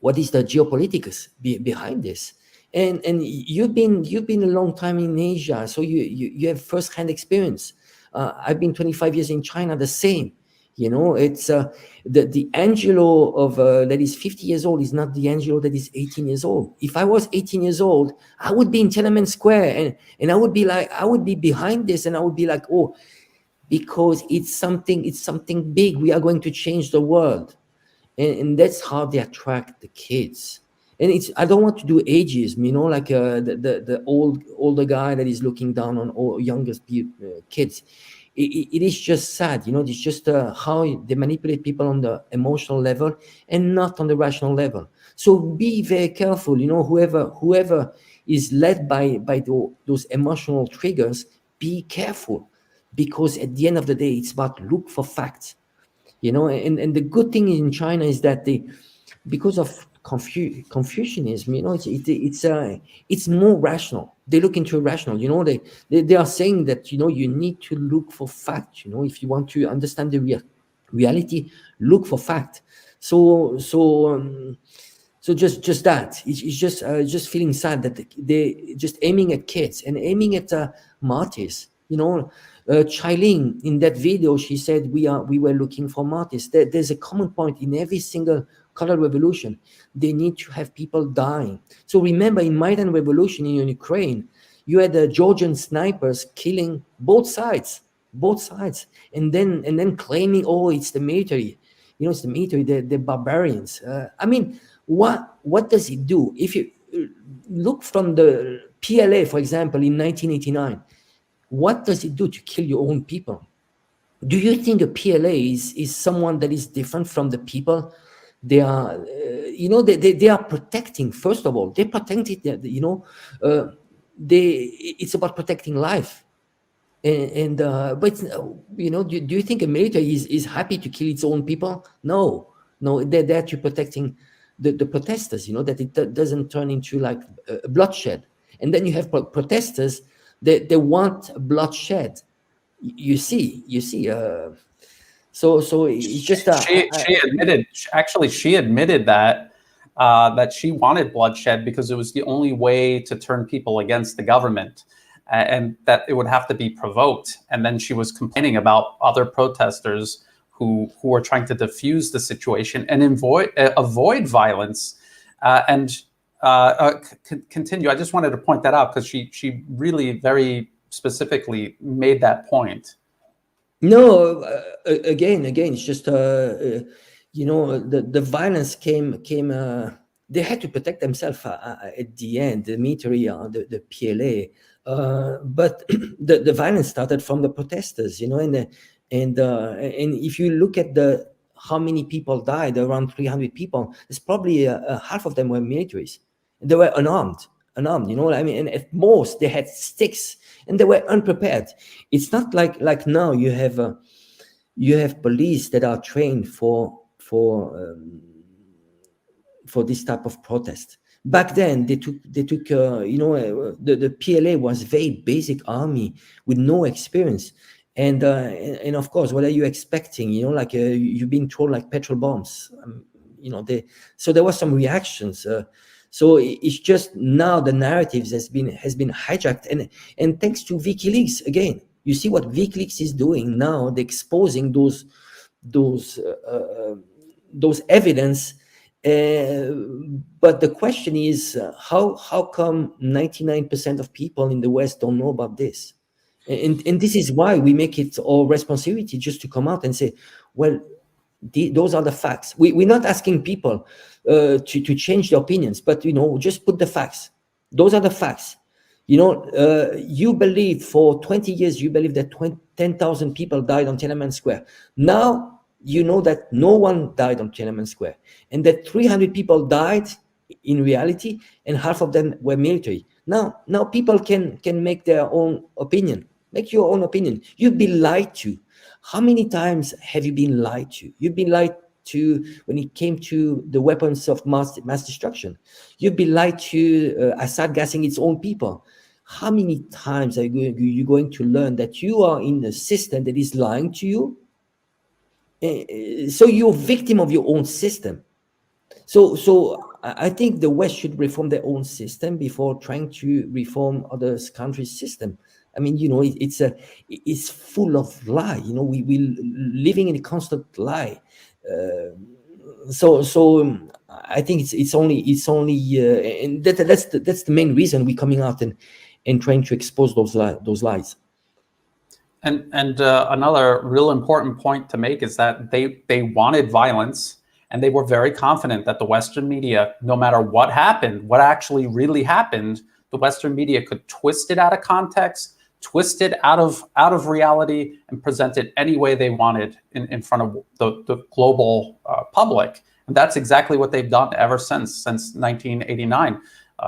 what is the geopolitics behind this, and you've been a long time in Asia, so you have first-hand experience. I've been 25 years in China, the same. You know, it's the Angelo of that is 50 years old is not the Angelo that is 18 years old. If I was 18 years old, I would be in Tiananmen Square, and I would be behind this, and I would be like, oh, because it's something big. We are going to change the world. And that's how they attract the kids. And I don't want to do ageism, you know, like the older guy that is looking down on all younger kids. It is just sad, you know. It's just how they manipulate people on the emotional level and not on the rational level. So be very careful, you know. Whoever is led by those emotional triggers, be careful, because at the end of the day, it's about look for facts. You know, and the good thing in China is that because of Confucianism, you know, it's more rational. They look into rational. You know, they are saying that, you know, you need to look for fact. You know, if you want to understand the reality, look for fact. So just that. It's just feeling sad that they just aiming at kids and aiming at martyrs. You know. Chai-Ling, in that video, she said we were looking for martyrs. There's a common point in every single color revolution. They need to have people dying. So remember, in Maidan revolution in Ukraine, you had the Georgian snipers killing both sides, and then claiming, oh, it's the military. You know, it's the military, the barbarians. I mean, what does it do? If you look from the PLA, for example, in 1989. What does it do to kill your own people? Do you think a PLA is someone that is different from the people? They are, you know, they are protecting. First of all, they protected. You know, it's about protecting life. But you know, do you think a military is happy to kill its own people? No, they're there to protecting the protesters. You know, that it doesn't turn into like bloodshed. And then you have protesters. They want bloodshed. You see. So it's just she admitted that she wanted bloodshed because it was the only way to turn people against the government, and that it would have to be provoked. And then she was complaining about other protesters who were trying to diffuse the situation and avoid violence. Continue. I just wanted to point that out because she really very specifically made that point. No, again, it's just you know, the violence came. They had to protect themselves at the end. The military, the PLA, but the violence started from the protesters. You know, and if you look at how many people died, around 300 people. It's probably half of them were militaries. They were unarmed. You know what I mean? And at most they had sticks, and they were unprepared. It's not like now you have police that are trained for this type of protest. Back then they took you know, the PLA was very basic army with no experience, and of course, what are you expecting? You know, like you've been thrown like petrol bombs. You know, so there were some reactions. So it's just now the narratives has been hijacked, and thanks to WikiLeaks again. You see what WikiLeaks is doing now? They're exposing those evidence. But the question is, how come 99% of people in the West don't know about this? And this is why we make it our responsibility just to come out and say, well, those are the facts. We're not asking people to change their opinions, but, you know, just put the facts. Those are the facts. You know, you believe for 20 years, you believe that 10,000 people died on Tiananmen Square. Now, you know that no one died on Tiananmen Square, and that 300 people died in reality, and half of them were military. Now people can make their own opinion. Make your own opinion. You've been lied to. How many times have you been lied to? You've been lied to when it came to the weapons of mass destruction. You've been lied to Assad gassing its own people. How many times are you going to learn that you are in a system that is lying to you? So you're a victim of your own system. So I think the West should reform their own system before trying to reform other countries' system. I mean, you know, it's full of lie. You know, we living in a constant lie. So I think it's only and that's the main reason we're coming out and trying to expose those lies. And another real important point to make is that they wanted violence, and they were very confident that the Western media, no matter what happened, what actually really happened, the Western media could twist it out of context, twist it out of reality, and present it any way they wanted in front of the global public. And that's exactly what they've done ever since 1989.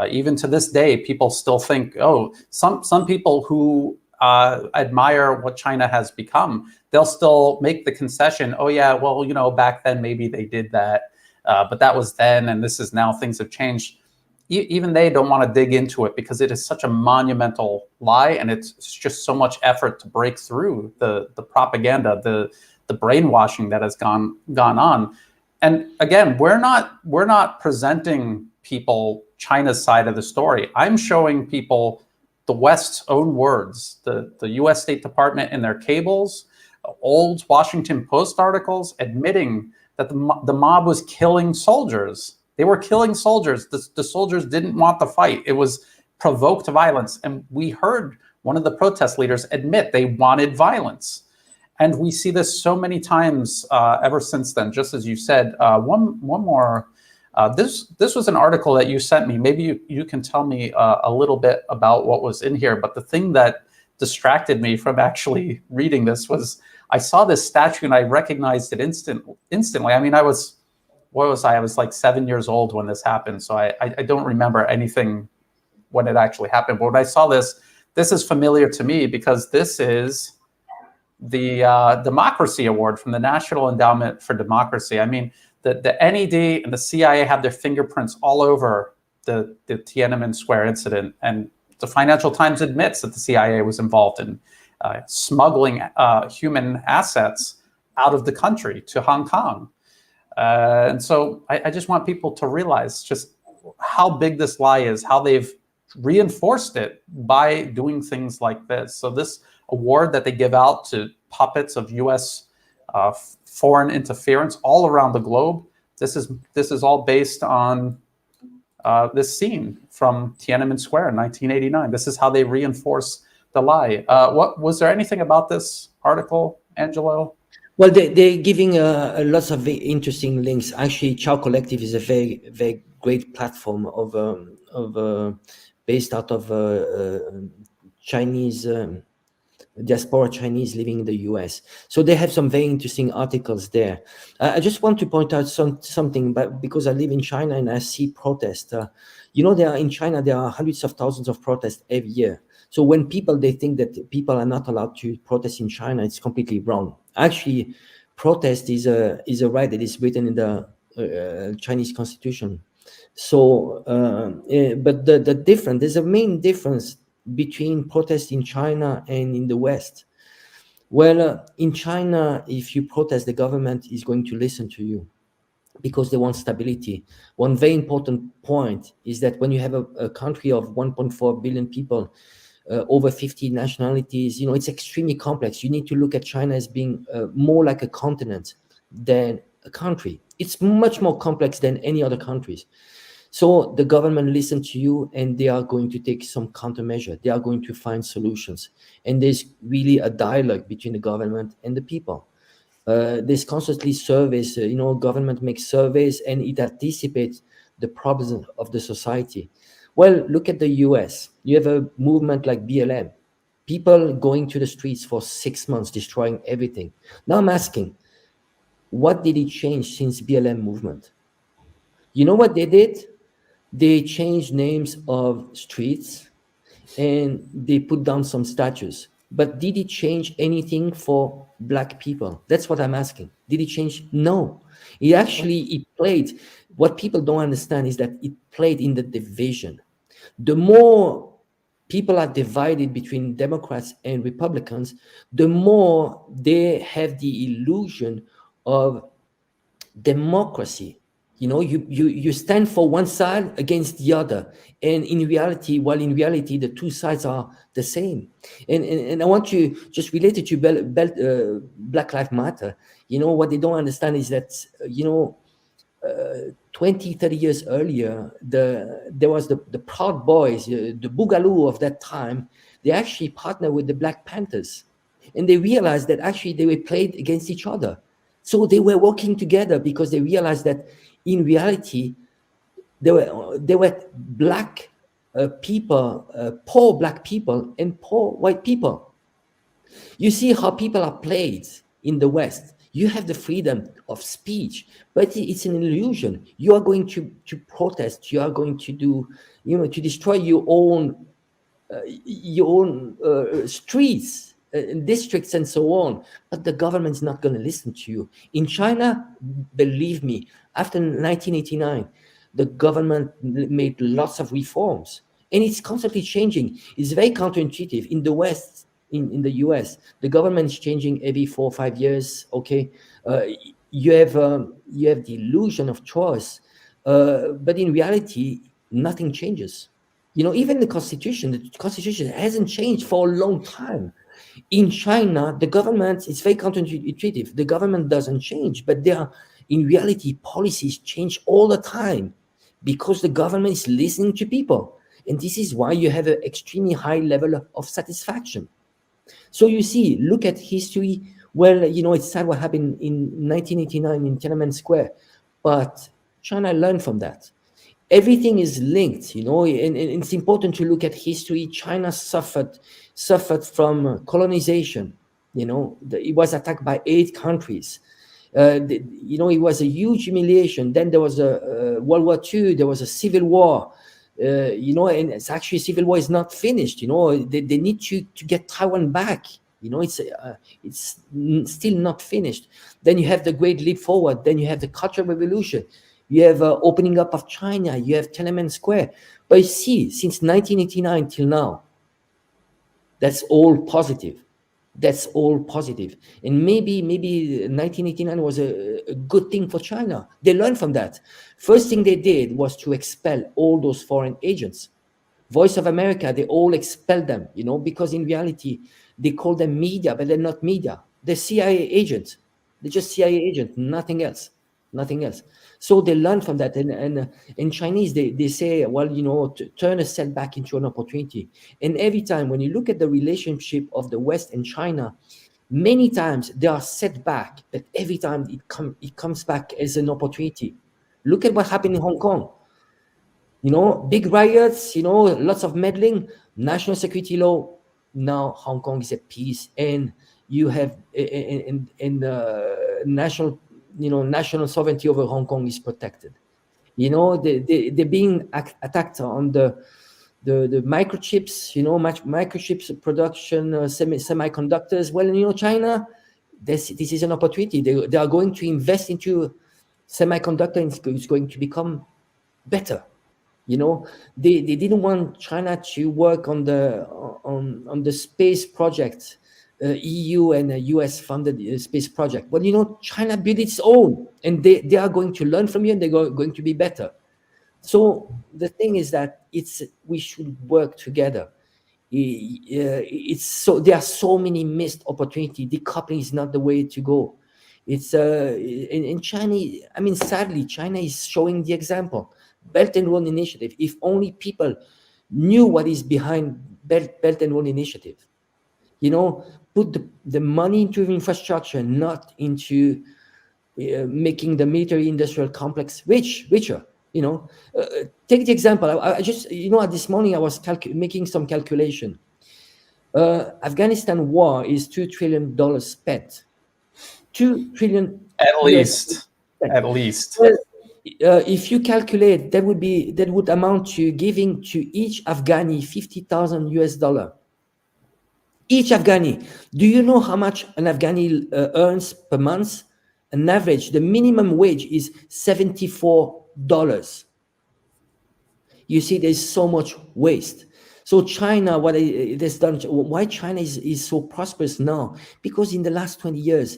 Even to this day, people still think, oh, some people who admire what China has become, they'll still make the concession, oh yeah, well, you know, back then maybe they did that, but that was then, and this is now, things have changed. Even they don't want to dig into it because it is such a monumental lie, and it's just so much effort to break through the propaganda, the brainwashing that has gone on. And again, we're not presenting people China's side of the story. I'm showing people the West's own words, the US State Department in their cables, old Washington Post articles admitting that the mob was killing soldiers. They were killing soldiers. The soldiers didn't want the fight. It was provoked violence. And we heard one of the protest leaders admit they wanted violence. And we see this so many times ever since then, just as you said. One more. This was an article that you sent me. Maybe you can tell me a little bit about what was in here. But the thing that distracted me from actually reading this was I saw this statue and I recognized it instantly. I mean, I was like 7 years old when this happened. So I don't remember anything when it actually happened. But when I saw this is familiar to me because this is the Democracy Award from the National Endowment for Democracy. I mean, the NED and the CIA have their fingerprints all over the Tiananmen Square incident. And the Financial Times admits that the CIA was involved in smuggling human assets out of the country to Hong Kong. And so I just want people to realize just how big this lie is, how they've reinforced it by doing things like this. So this award that they give out to puppets of US foreign interference all around the globe, this is all based on this scene from Tiananmen Square in 1989. This is how they reinforce the lie. What was there anything about this article Angelo? Well, they're giving lots of very interesting links. Actually, Chow Collective is a very great platform of based out of Chinese diaspora Chinese living in the US. So they have some very interesting articles there. I just want to point out something, but because I live in China and I see protests, in China, there are hundreds of thousands of protests every year. So when they think that people are not allowed to protest in China, it's completely wrong. Actually, protest is a right that is written in the Chinese constitution. So, but there's a main difference between protests in China and in the West. Well, in China, if you protest, the government is going to listen to you because they want stability. One very important point is that when you have a country of 1.4 billion people, over 50 nationalities, it's extremely complex. You need to look at China as being more like a continent than a country. It's much more complex than any other countries. So the government listens to you and they are going to take some countermeasure. They are going to find solutions. And there's really a dialogue between the government and the people. There's constantly surveys, government makes surveys and it anticipates the problems of the society. Well, look at the US. You have a movement like BLM. People going to the streets for 6 months, destroying everything. Now I'm asking, what did it change since BLM movement? You know what they did? They changed names of streets and they put down some statues. But did it change anything for Black people? That's what I'm asking. Did it change? No. It played. What people don't understand is that it played in the division. The more people are divided between Democrats and Republicans, the more they have the illusion of democracy. You stand for one side against the other, and in reality the two sides are the same. And I want to just relate it to Black Lives Matter. What they don't understand is that 20-30 years earlier, there was the Proud Boys, the Boogaloo of that time. They actually partnered with the Black Panthers, and they realized that actually they were played against each other. So they were working together because they realized that in reality, there were Black people, poor Black people, and poor white people. You see how people are played in the West. You have the freedom of speech, but it's an illusion. You are going to protest. You are going to do, to destroy your own streets, districts, and so on. But the government is not going to listen to you. In China, believe me, after 1989, the government made lots of reforms, and it's constantly changing. It's very counterintuitive. In the West, in the US, the government is changing every 4 or 5 years. Okay, you have the illusion of choice, but in reality, nothing changes. Even the constitution hasn't changed for a long time. In China, the government is very counterintuitive. The government doesn't change, but in reality, policies change all the time because the government is listening to people. And this is why you have an extremely high level of satisfaction. So you see, look at history. Well, it's sad what happened in 1989 in Tiananmen Square, but China learned from that. Everything is linked, and it's important to look at history. China suffered from colonization. It was attacked by 8 countries. It was a huge humiliation. Then there was a World War II. There was a civil war. And it's actually civil war is not finished. They need to get Taiwan back. It's still not finished. Then you have the Great Leap Forward. Then you have the Cultural Revolution. You have opening up of China. You have Tiananmen Square. But you see, since 1989 till now, that's all positive. That's all positive. And maybe 1989 was a good thing for China. They learned from that. First thing they did was to expel all those foreign agents. Voice of America, they all expelled them, because in reality, they call them media, but they're not media. They're CIA agents. They're just CIA agents, nothing else. So they learn from that. And in Chinese, they say, well, to turn a setback into an opportunity. And every time when you look at the relationship of the West and China, Many times they are set back, but every time it comes back as an opportunity. Look at what happened in Hong Kong. Big riots, lots of meddling, national security law. Now Hong Kong is at peace, and you have national, national sovereignty over Hong Kong is protected. They're being attacked on the microchips, microchips production, semiconductors. Well, China, this is an opportunity. They are going to invest into semiconductor, and it's going to become better. They didn't want China to work on the space project, EU and US funded space project. But China built its own, and they are going to learn from you, and they're going to be better. So the thing is that we should work together. There are so many missed opportunities. Decoupling is not the way to go. It's in China. I mean, sadly, China is showing the example. Belt and Road Initiative. If only people knew what is behind Belt and Road Initiative, put the money into infrastructure, not into making the military-industrial complex richer. Take the example. I just, this morning I was making some calculation. Afghanistan war is $2 trillion spent. $2 trillion at least. At least. Well, if you calculate, that would amount to giving to each Afghani $50,000 US. Each Afghani. Do you know how much an Afghani earns per month? An average, the minimum wage is $74. You see, there's so much waste. So China, what it has done, why China is so prosperous now? Because in the last 20 years,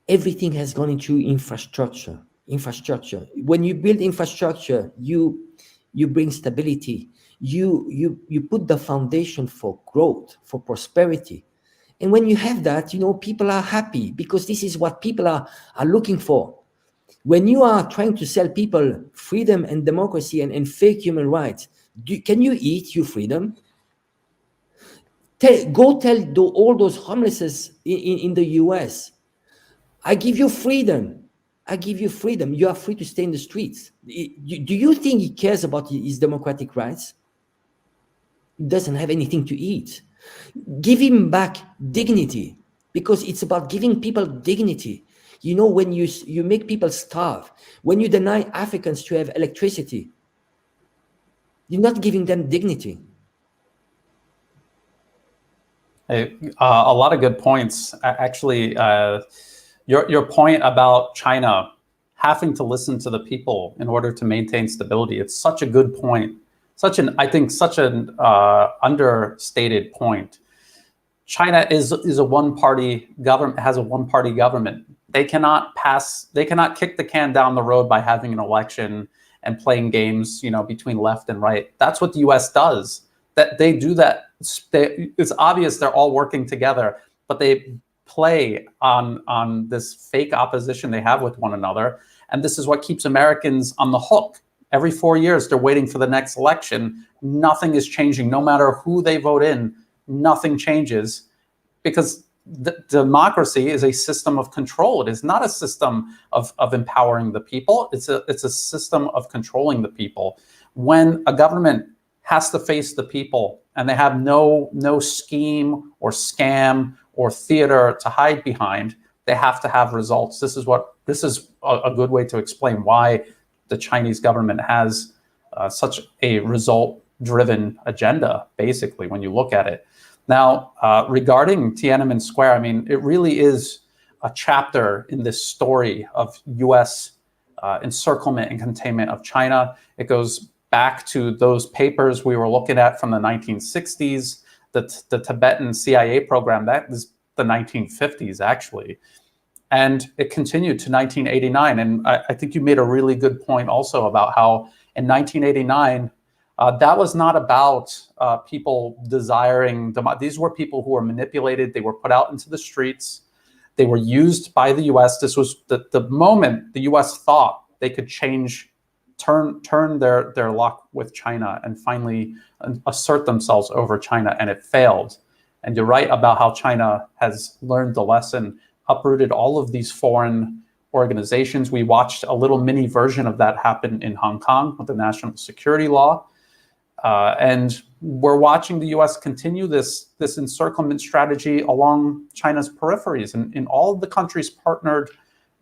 everything has gone into infrastructure. When you build infrastructure, you bring stability. You put the foundation for growth, for prosperity. And when you have that, people are happy, because this is what people are looking for. When you are trying to sell people freedom and democracy and fake human rights, can you eat your freedom? Go tell all those homeless in the US, I give you freedom. You are free to stay in the streets. Do you think he cares about his democratic rights? He doesn't have anything to eat. Give him back dignity, because it's about giving people dignity. When you make people starve, when you deny Africans to have electricity, you're not giving them dignity. A lot of good points. Actually, your point about China having to listen to the people in order to maintain stability, it's such a good point. I think such an understated point. China is a one-party government, has a one-party government. They cannot kick the can down the road by having an election and playing games, between left and right. That's what the US does. That they do that. It's obvious they're all working together, but they play on this fake opposition they have with one another. And this is what keeps Americans on the hook. Every 4 years, they're waiting for the next election. Nothing is changing. No matter who they vote in, nothing changes, because democracy is a system of control. It is not a system of empowering the people. It's a system of controlling the people. When a government has to face the people and they have no scheme or scam or theater to hide behind, they have to have results. This is a good way to explain why the Chinese government has such a result-driven agenda, basically, when you look at it. Now, regarding Tiananmen Square, I mean, it really is a chapter in this story of US encirclement and containment of China. It goes back to those papers we were looking at from the 1960s, the Tibetan CIA program, that is the 1950s, actually. And it continued to 1989. And I think you made a really good point also about how in 1989, that was not about people desiring, these were people who were manipulated. They were put out into the streets. They were used by the US. This was the moment the US thought they could turn their luck with China and finally assert themselves over China, and it failed. And you're right about how China has learned the lesson, uprooted all of these foreign organizations. We watched a little mini version of that happen in Hong Kong with the national security law. And we're watching the US continue this encirclement strategy along China's peripheries and in all of the countries partnered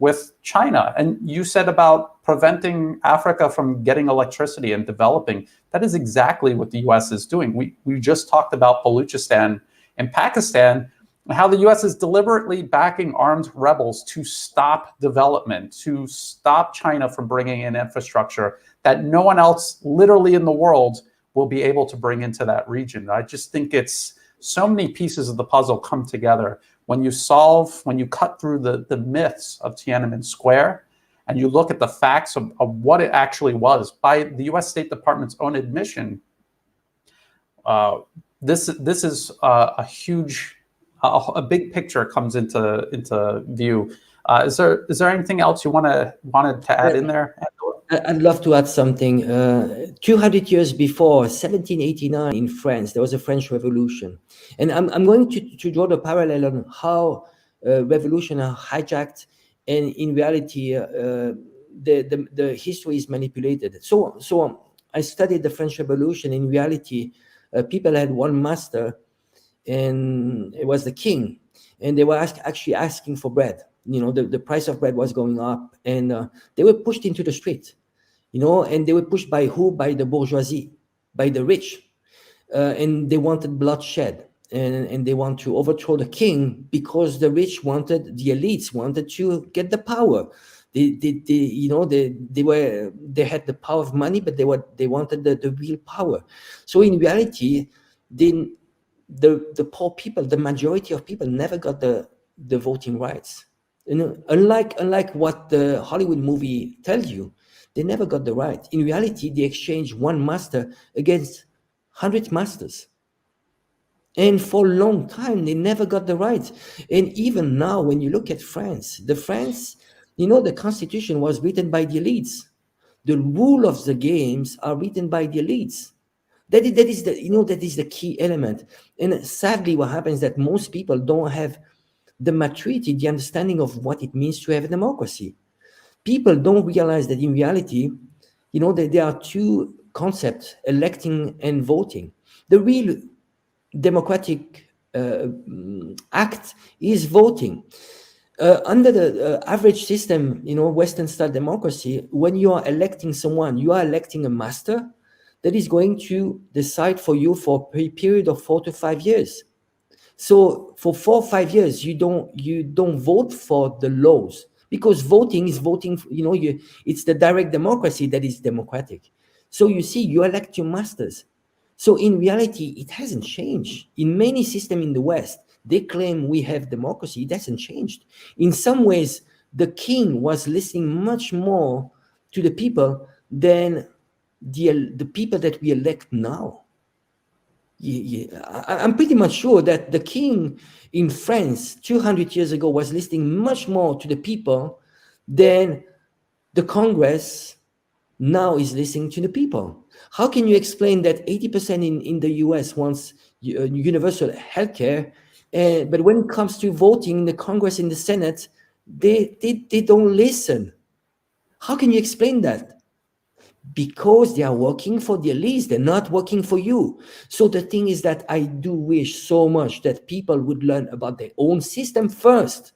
with China. And you said about preventing Africa from getting electricity and developing. That is exactly what the US is doing. We just talked about Baluchistan in Pakistan, and how the US is deliberately backing armed rebels to stop development, to stop China from bringing in infrastructure that no one else literally in the world will be able to bring into that region. I just think it's so many pieces of the puzzle come together when you cut through the myths of Tiananmen Square and you look at the facts of what it actually was. By the US State Department's own admission, this is a huge, a big picture comes into view. Is there anything else you wanted to add in there, Angelo? I'd love to add something. 200 years before, 1789 in France, there was a French Revolution. And I'm going to draw the parallel on how revolution are hijacked, and in reality, the history is manipulated. So I studied the French Revolution. In reality, people had one master, and it was the king. And they were actually asking for bread. The price of bread was going up, and they were pushed into the street. And they were pushed by who? By the bourgeoisie, by the rich. And they wanted bloodshed, and they want to overthrow the king because the rich wanted, the elites wanted to get the power. They had the power of money, but they wanted the real power. So in reality, the poor people, the majority of people never got the voting rights. Unlike what the Hollywood movie tells you, they never got the right. In reality, they exchanged one master against 100 masters. And for a long time, they never got the right. And even now, when you look at France, the constitution was written by the elites. The rule of the games are written by the elites. That is the key element. And sadly, what happens is that most people don't have the maturity, the understanding of what it means to have a democracy. People don't realize that in reality, there are two concepts, electing and voting. The real democratic act is voting. Under the average system, Western style democracy, when you are electing someone, you are electing a master that is going to decide for you for a period of 4 to 5 years. So for 4 or 5 years, you don't vote for the laws, because voting is voting. It's the direct democracy that is democratic. So you see, you elect your masters. So in reality, it hasn't changed. In many systems in the West, they claim we have democracy. It hasn't changed. In some ways, the king was listening much more to the people than the people that we elect now. I'm pretty much sure that the king in France 200 years ago was listening much more to the people than the Congress now is listening to the people. How can you explain that 80% in the US wants universal healthcare, but when it comes to voting in the Congress, in the Senate, they don't listen? How can you explain that? Because they are working for the elites, they're not working for you. So the thing is that I do wish so much that people would learn about their own system first,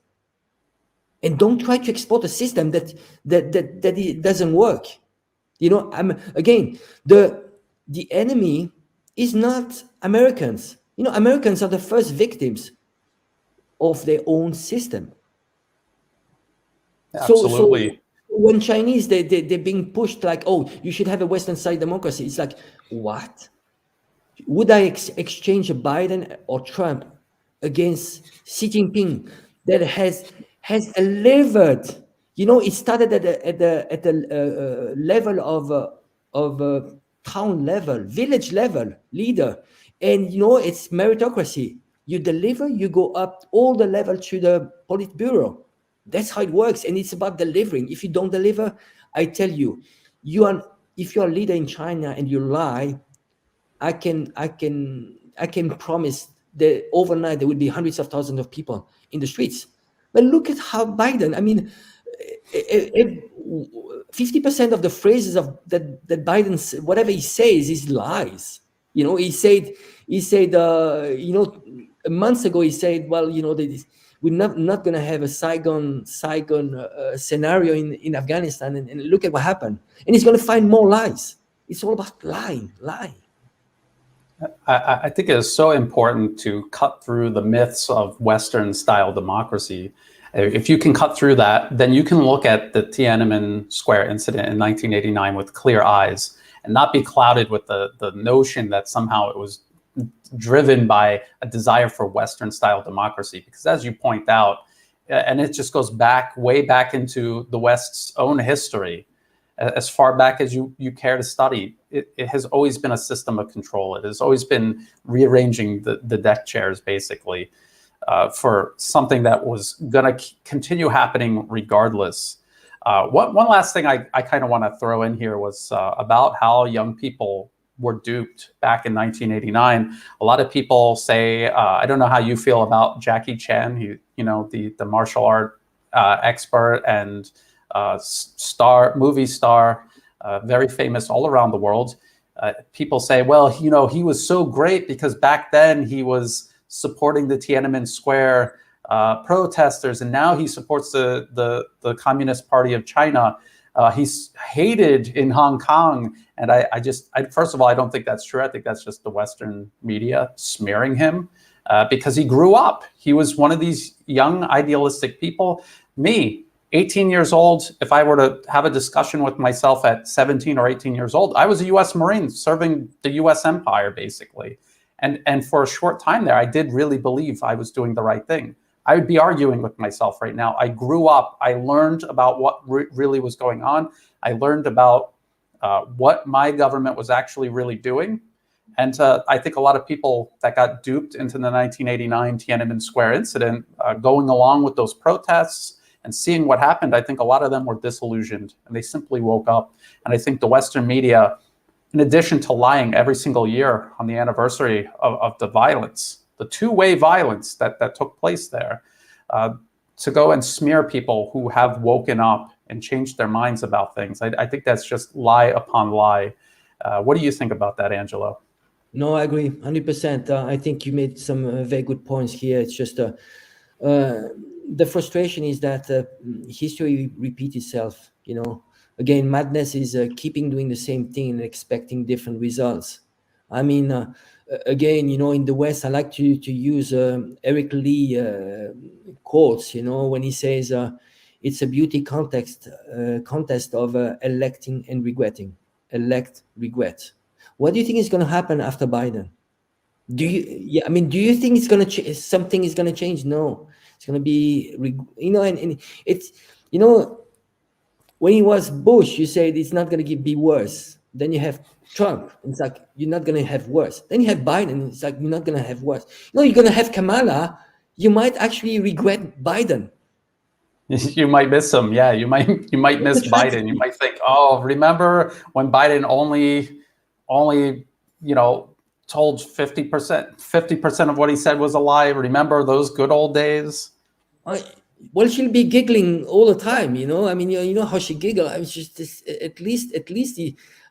and don't try to export a system that it doesn't work. Again, the enemy is not Americans. Americans are the first victims of their own system. Absolutely. So when Chinese, they're being pushed like, oh, you should have a Western side democracy. It's like, what? Would I exchange a Biden or Trump against Xi Jinping that has delivered? It started at the level of town level, village level leader, and it's meritocracy. You deliver, you go up all the level to the Politburo. That's how it works, and it's about delivering. If you don't deliver, I tell you, if you're a leader in China and you lie, I can promise overnight there would be hundreds of thousands of people in the streets. But look at how Biden, I mean, 50% of the phrases that Biden's, whatever he says is lies. You know, he said, you know, months ago he said, well, you know, we're not going to have a Saigon scenario in Afghanistan, and look at what happened. And he's going to find more lies. It's all about lying. I think it is so important to cut through the myths of Western-style democracy. If you can cut through that, then you can look at the Tiananmen Square incident in 1989 with clear eyes and not be clouded with the notion that somehow it was driven by a desire for Western-style democracy. Because as you point out, and it just goes way back into the West's own history, as far back as you care to study, it has always been a system of control. It has always been rearranging the deck chairs, basically, for something that was going to continue happening regardless. One last thing I kind of want to throw in here was about how young people were duped back in 1989. A lot of people say, I don't know how you feel about Jackie Chan, the martial art expert and movie star, very famous all around the world. People say, well, he was so great because back then he was supporting the Tiananmen Square protesters, and now he supports the Communist Party of China. He's hated in Hong Kong, and I first of all, I don't think that's true. I think that's just the Western media smearing him because he grew up. He was one of these young idealistic people. Me, 18 years old, if I were to have a discussion with myself at 17 or 18 years old, I was a U.S. Marine serving the U.S. empire, basically. And for a short time there, I did really believe I was doing the right thing. I would be arguing with myself right now. I grew up. I learned about what really was going on. I learned about what my government was actually really doing. And I think a lot of people that got duped into the 1989 Tiananmen Square incident, going along with those protests and seeing what happened, I think a lot of them were disillusioned and they simply woke up. And I think the Western media, in addition to lying every single year on the anniversary of the violence, the two-way violence that took place there, to go and smear people who have woken up and changed their minds about things, I think that's just lie upon lie. What do you think about that, Angelo? No, I agree 100%. I think you made some very good points here. It's just the frustration is that history repeats itself. Again, madness is keeping doing the same thing and expecting different results. I mean, again, in the West, I like to use Eric Lee quotes, when he says, it's a beauty contest of electing and regretting. Elect, regret. What do you think is going to happen after Biden? Do you think it's going to something is going to change? No, it's going to be, and it's, when he was Bush, you said it's not going to be worse. Then you have Trump, it's like you're not going to have worse. Then you have Biden, it's like you're not going to have worse. You're going to have Kamala. You might actually regret Biden. You might miss him. Yeah, you might miss Biden. You might think, oh, remember when Biden only told 50% of what he said was a lie. Remember those good old days? Well, she'll be giggling all the time, I mean, you know how she giggles. I was just at least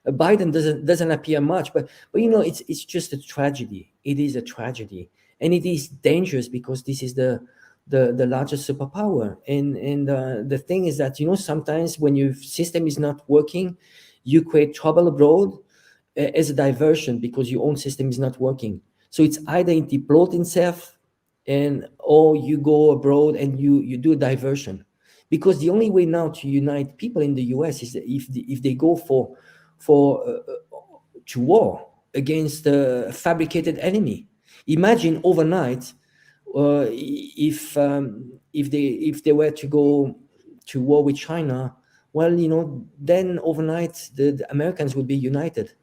Biden doesn't appear much, but it's just a tragedy. It is a tragedy, and it is dangerous because this is the largest superpower. And the thing is that sometimes when your system is not working, you create trouble abroad as a diversion because your own system is not working. So it's either it deploys itself, or you go abroad and you do a diversion, because the only way now to unite people in the US is that if they go to war against a fabricated enemy. Imagine overnight if they were to go to war with China. Well, then overnight the Americans would be united.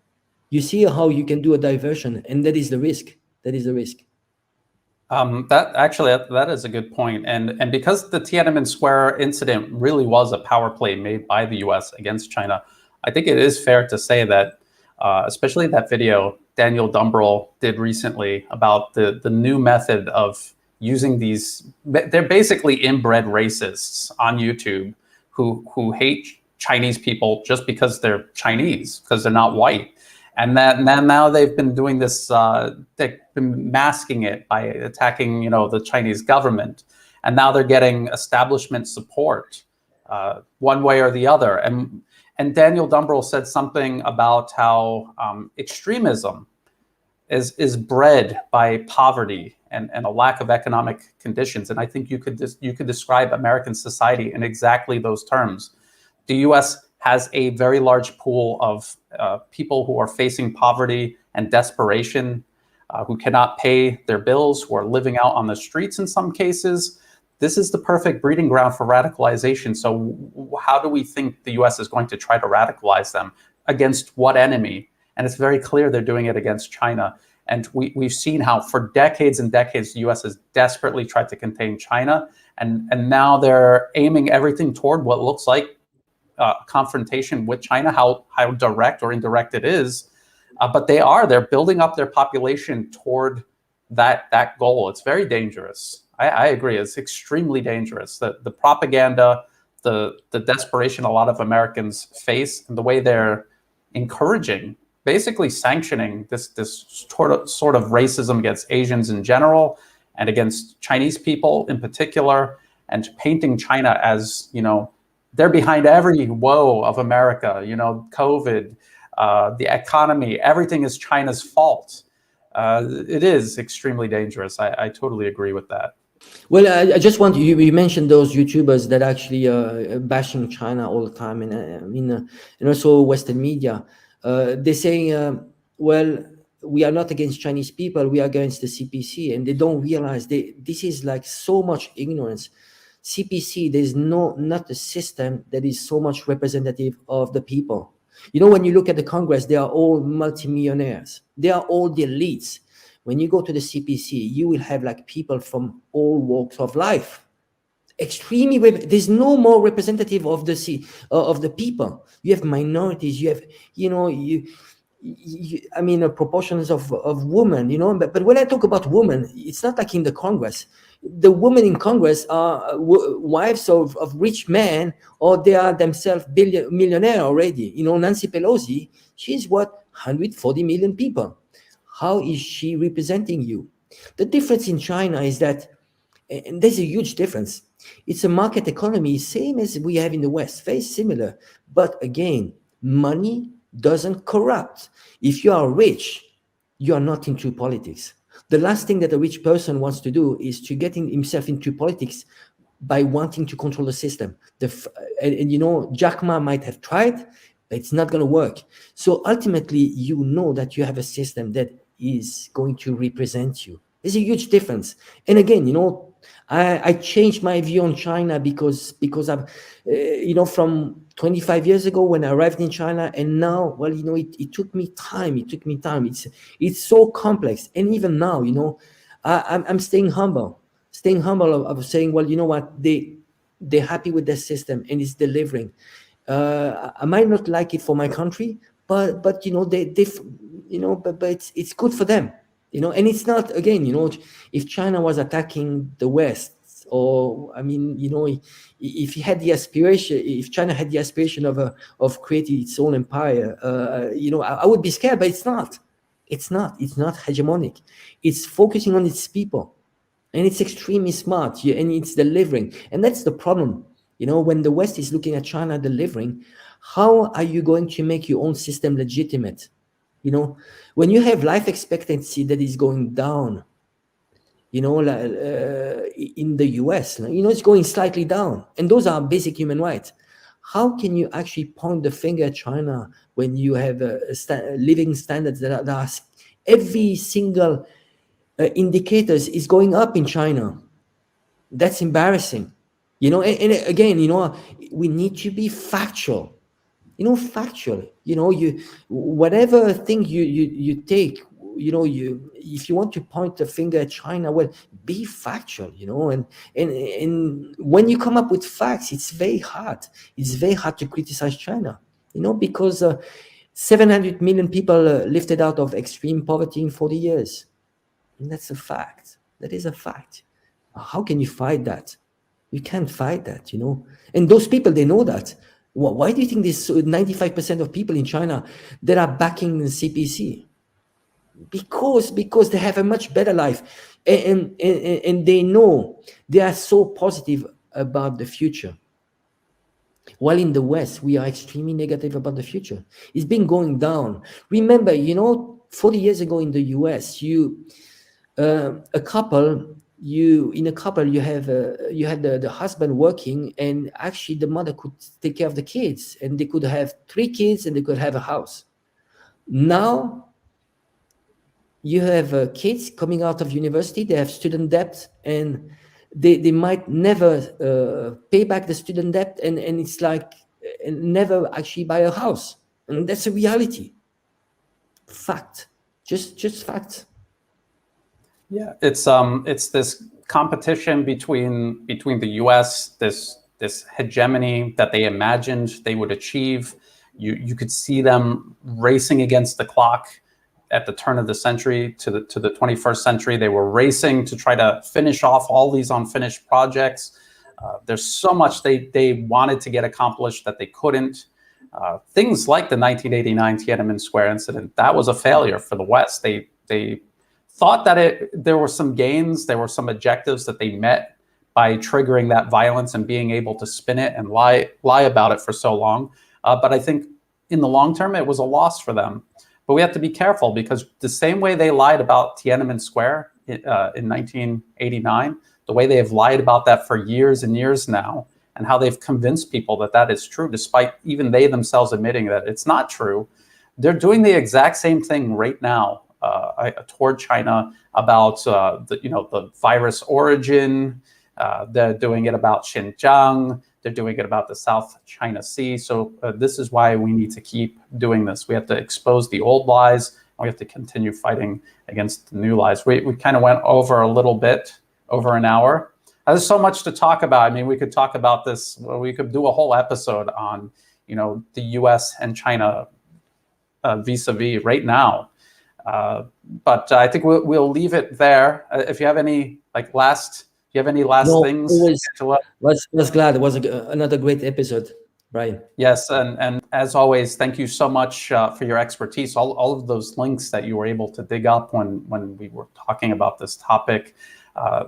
You see how you can do a diversion, and that is the risk. That is the risk. That is a good point. And because the Tiananmen Square incident really was a power play made by the US against China, I think it is fair to say that especially that video Daniel Dumbrell did recently about the new method of using these. They're basically inbred racists on YouTube who hate Chinese people just because they're Chinese, because they're not white. And now they've been doing this, they've been masking it by attacking, the Chinese government. And now they're getting establishment support one way or the other. And Daniel Dumbrell said something about how extremism is bred by poverty and a lack of economic conditions. And I think you could describe American society in exactly those terms. The U.S. has a very large pool of people who are facing poverty and desperation, who cannot pay their bills, who are living out on the streets in some cases. This is the perfect breeding ground for radicalization. So how do we think the U.S. is going to try to radicalize them? Against what enemy? And it's very clear they're doing it against China. And we've seen how for decades and decades, the U.S. has desperately tried to contain China. And now they're aiming everything toward what looks like confrontation with China, how direct or indirect it is. But they're building up their population toward that goal. It's very dangerous. I agree. It's extremely dangerous. The propaganda, the desperation a lot of Americans face, and the way they're encouraging, basically sanctioning this sort of racism against Asians in general and against Chinese people in particular, and painting China as, they're behind every woe of America, COVID, the economy, everything is China's fault. It is extremely dangerous. I totally agree with that. Well, I just want you mentioned those YouTubers that actually bashing China all the time, and also Western media. They're saying, well, we are not against Chinese people, we are against the CPC, and they don't realize this is like so much ignorance. CPC, there's not a system that is so much representative of the people. When you look at the Congress, they are all multimillionaires. They are all the elites. When you go to the CPC, you will have like people from all walks of life. Extremely, there's no more representative of the people. You have minorities. You have, proportions of women. But when I talk about women, it's not like in the Congress. The women in Congress are wives of rich men, or they are themselves millionaire already. Nancy Pelosi, she's 140 million people. How is she representing you? The difference in China is that, and there's a huge difference. It's a market economy, same as we have in the West, very similar. But again, money doesn't corrupt. If you are rich, you are not into politics. The last thing that a rich person wants to do is to get himself into politics by wanting to control the system. Jack Ma might have tried, but it's not going to work. So ultimately, that you have a system that is going to represent you. There's a huge difference. And again, I changed my view on China because I've, from 25 years ago when I arrived in China, and now, it took me time. It's so complex. And even now, I'm staying humble of saying, well, you know what, they're happy with their system and it's delivering. I might not like it for my country, but it's good for them. And it's not, again, if China was attacking the West, or if China had the aspiration of creating its own empire, I would be scared, but it's not. It's not hegemonic. It's focusing on its people, and it's extremely smart, and it's delivering. And that's the problem. When the West is looking at China delivering, how are you going to make your own system legitimate? When you have life expectancy that is going down, in the US, it's going slightly down, and those are basic human rights. How can you actually point the finger at China when you have living standards that are every single indicators is going up in China? That's embarrassing. And again, we need to be factual. Factual. Whatever thing you take, if you want to point the finger at China, well, be factual. And when you come up with facts, it's very hard. It's very hard to criticize China. Because 700 million people lifted out of extreme poverty in 40 years. And that's a fact. That is a fact. How can you fight that? You can't fight that, you know. And those people, they know that. Why do you think there's 95% of people in China that are backing the CPC? Because they have a much better life, and they know, they are so positive about the future. While in the West, we are extremely negative about the future. It's been going down. Remember, you know, 40 years ago in the US, you had the husband working, and actually the mother could take care of the kids, and they could have 3 kids and they could have a house. Now you have kids coming out of university, they have student debt, and they might never pay back the student debt, and it's like never actually buy a house. And that's a reality. Fact. Just fact. Yeah, it's this competition between the US, this hegemony that they imagined they would achieve. You could see them racing against the clock at the turn of the century to the 21st century. They were racing to try to finish off all these unfinished projects. There's so much they wanted to get accomplished that they couldn't. Things like the 1989 Tiananmen Square incident, that was a failure for the West. They thought that there were some gains, there were some objectives that they met by triggering that violence and being able to spin it and lie about it for so long. But I think in the long term, it was a loss for them. But we have to be careful, because the same way they lied about Tiananmen Square in 1989, the way they have lied about that for years and years now, and how they've convinced people that that is true, despite even they themselves admitting that it's not true, they're doing the exact same thing right now toward China about the virus origin. They're doing it about Xinjiang. They're doing it about the South China Sea. So this is why we need to keep doing this. We have to expose the old lies, and we have to continue fighting against the new lies. We kind of went over a little bit, over an hour. There's so much to talk about. I mean, we could talk about this. We could do a whole episode on, the U.S. and China vis-a-vis right now. But I think we'll leave it there. If you have any last things? Was glad. It was another great episode, Brian. Yes, and as always, thank you so much for your expertise. All of those links that you were able to dig up when we were talking about this topic,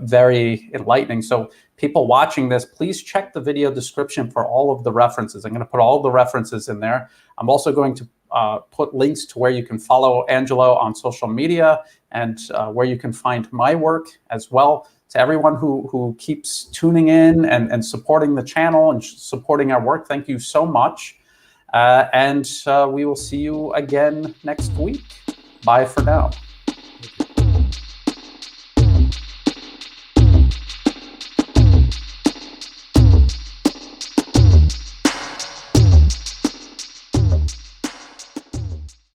very enlightening. So people watching this, please check the video description for all of the references. I'm going to put all the references in there. I'm also going to put links to where you can follow Angelo on social media, and where you can find my work as well. To everyone who keeps tuning in and supporting the channel and supporting our work, thank you so much. And we will see you again next week. Bye for now.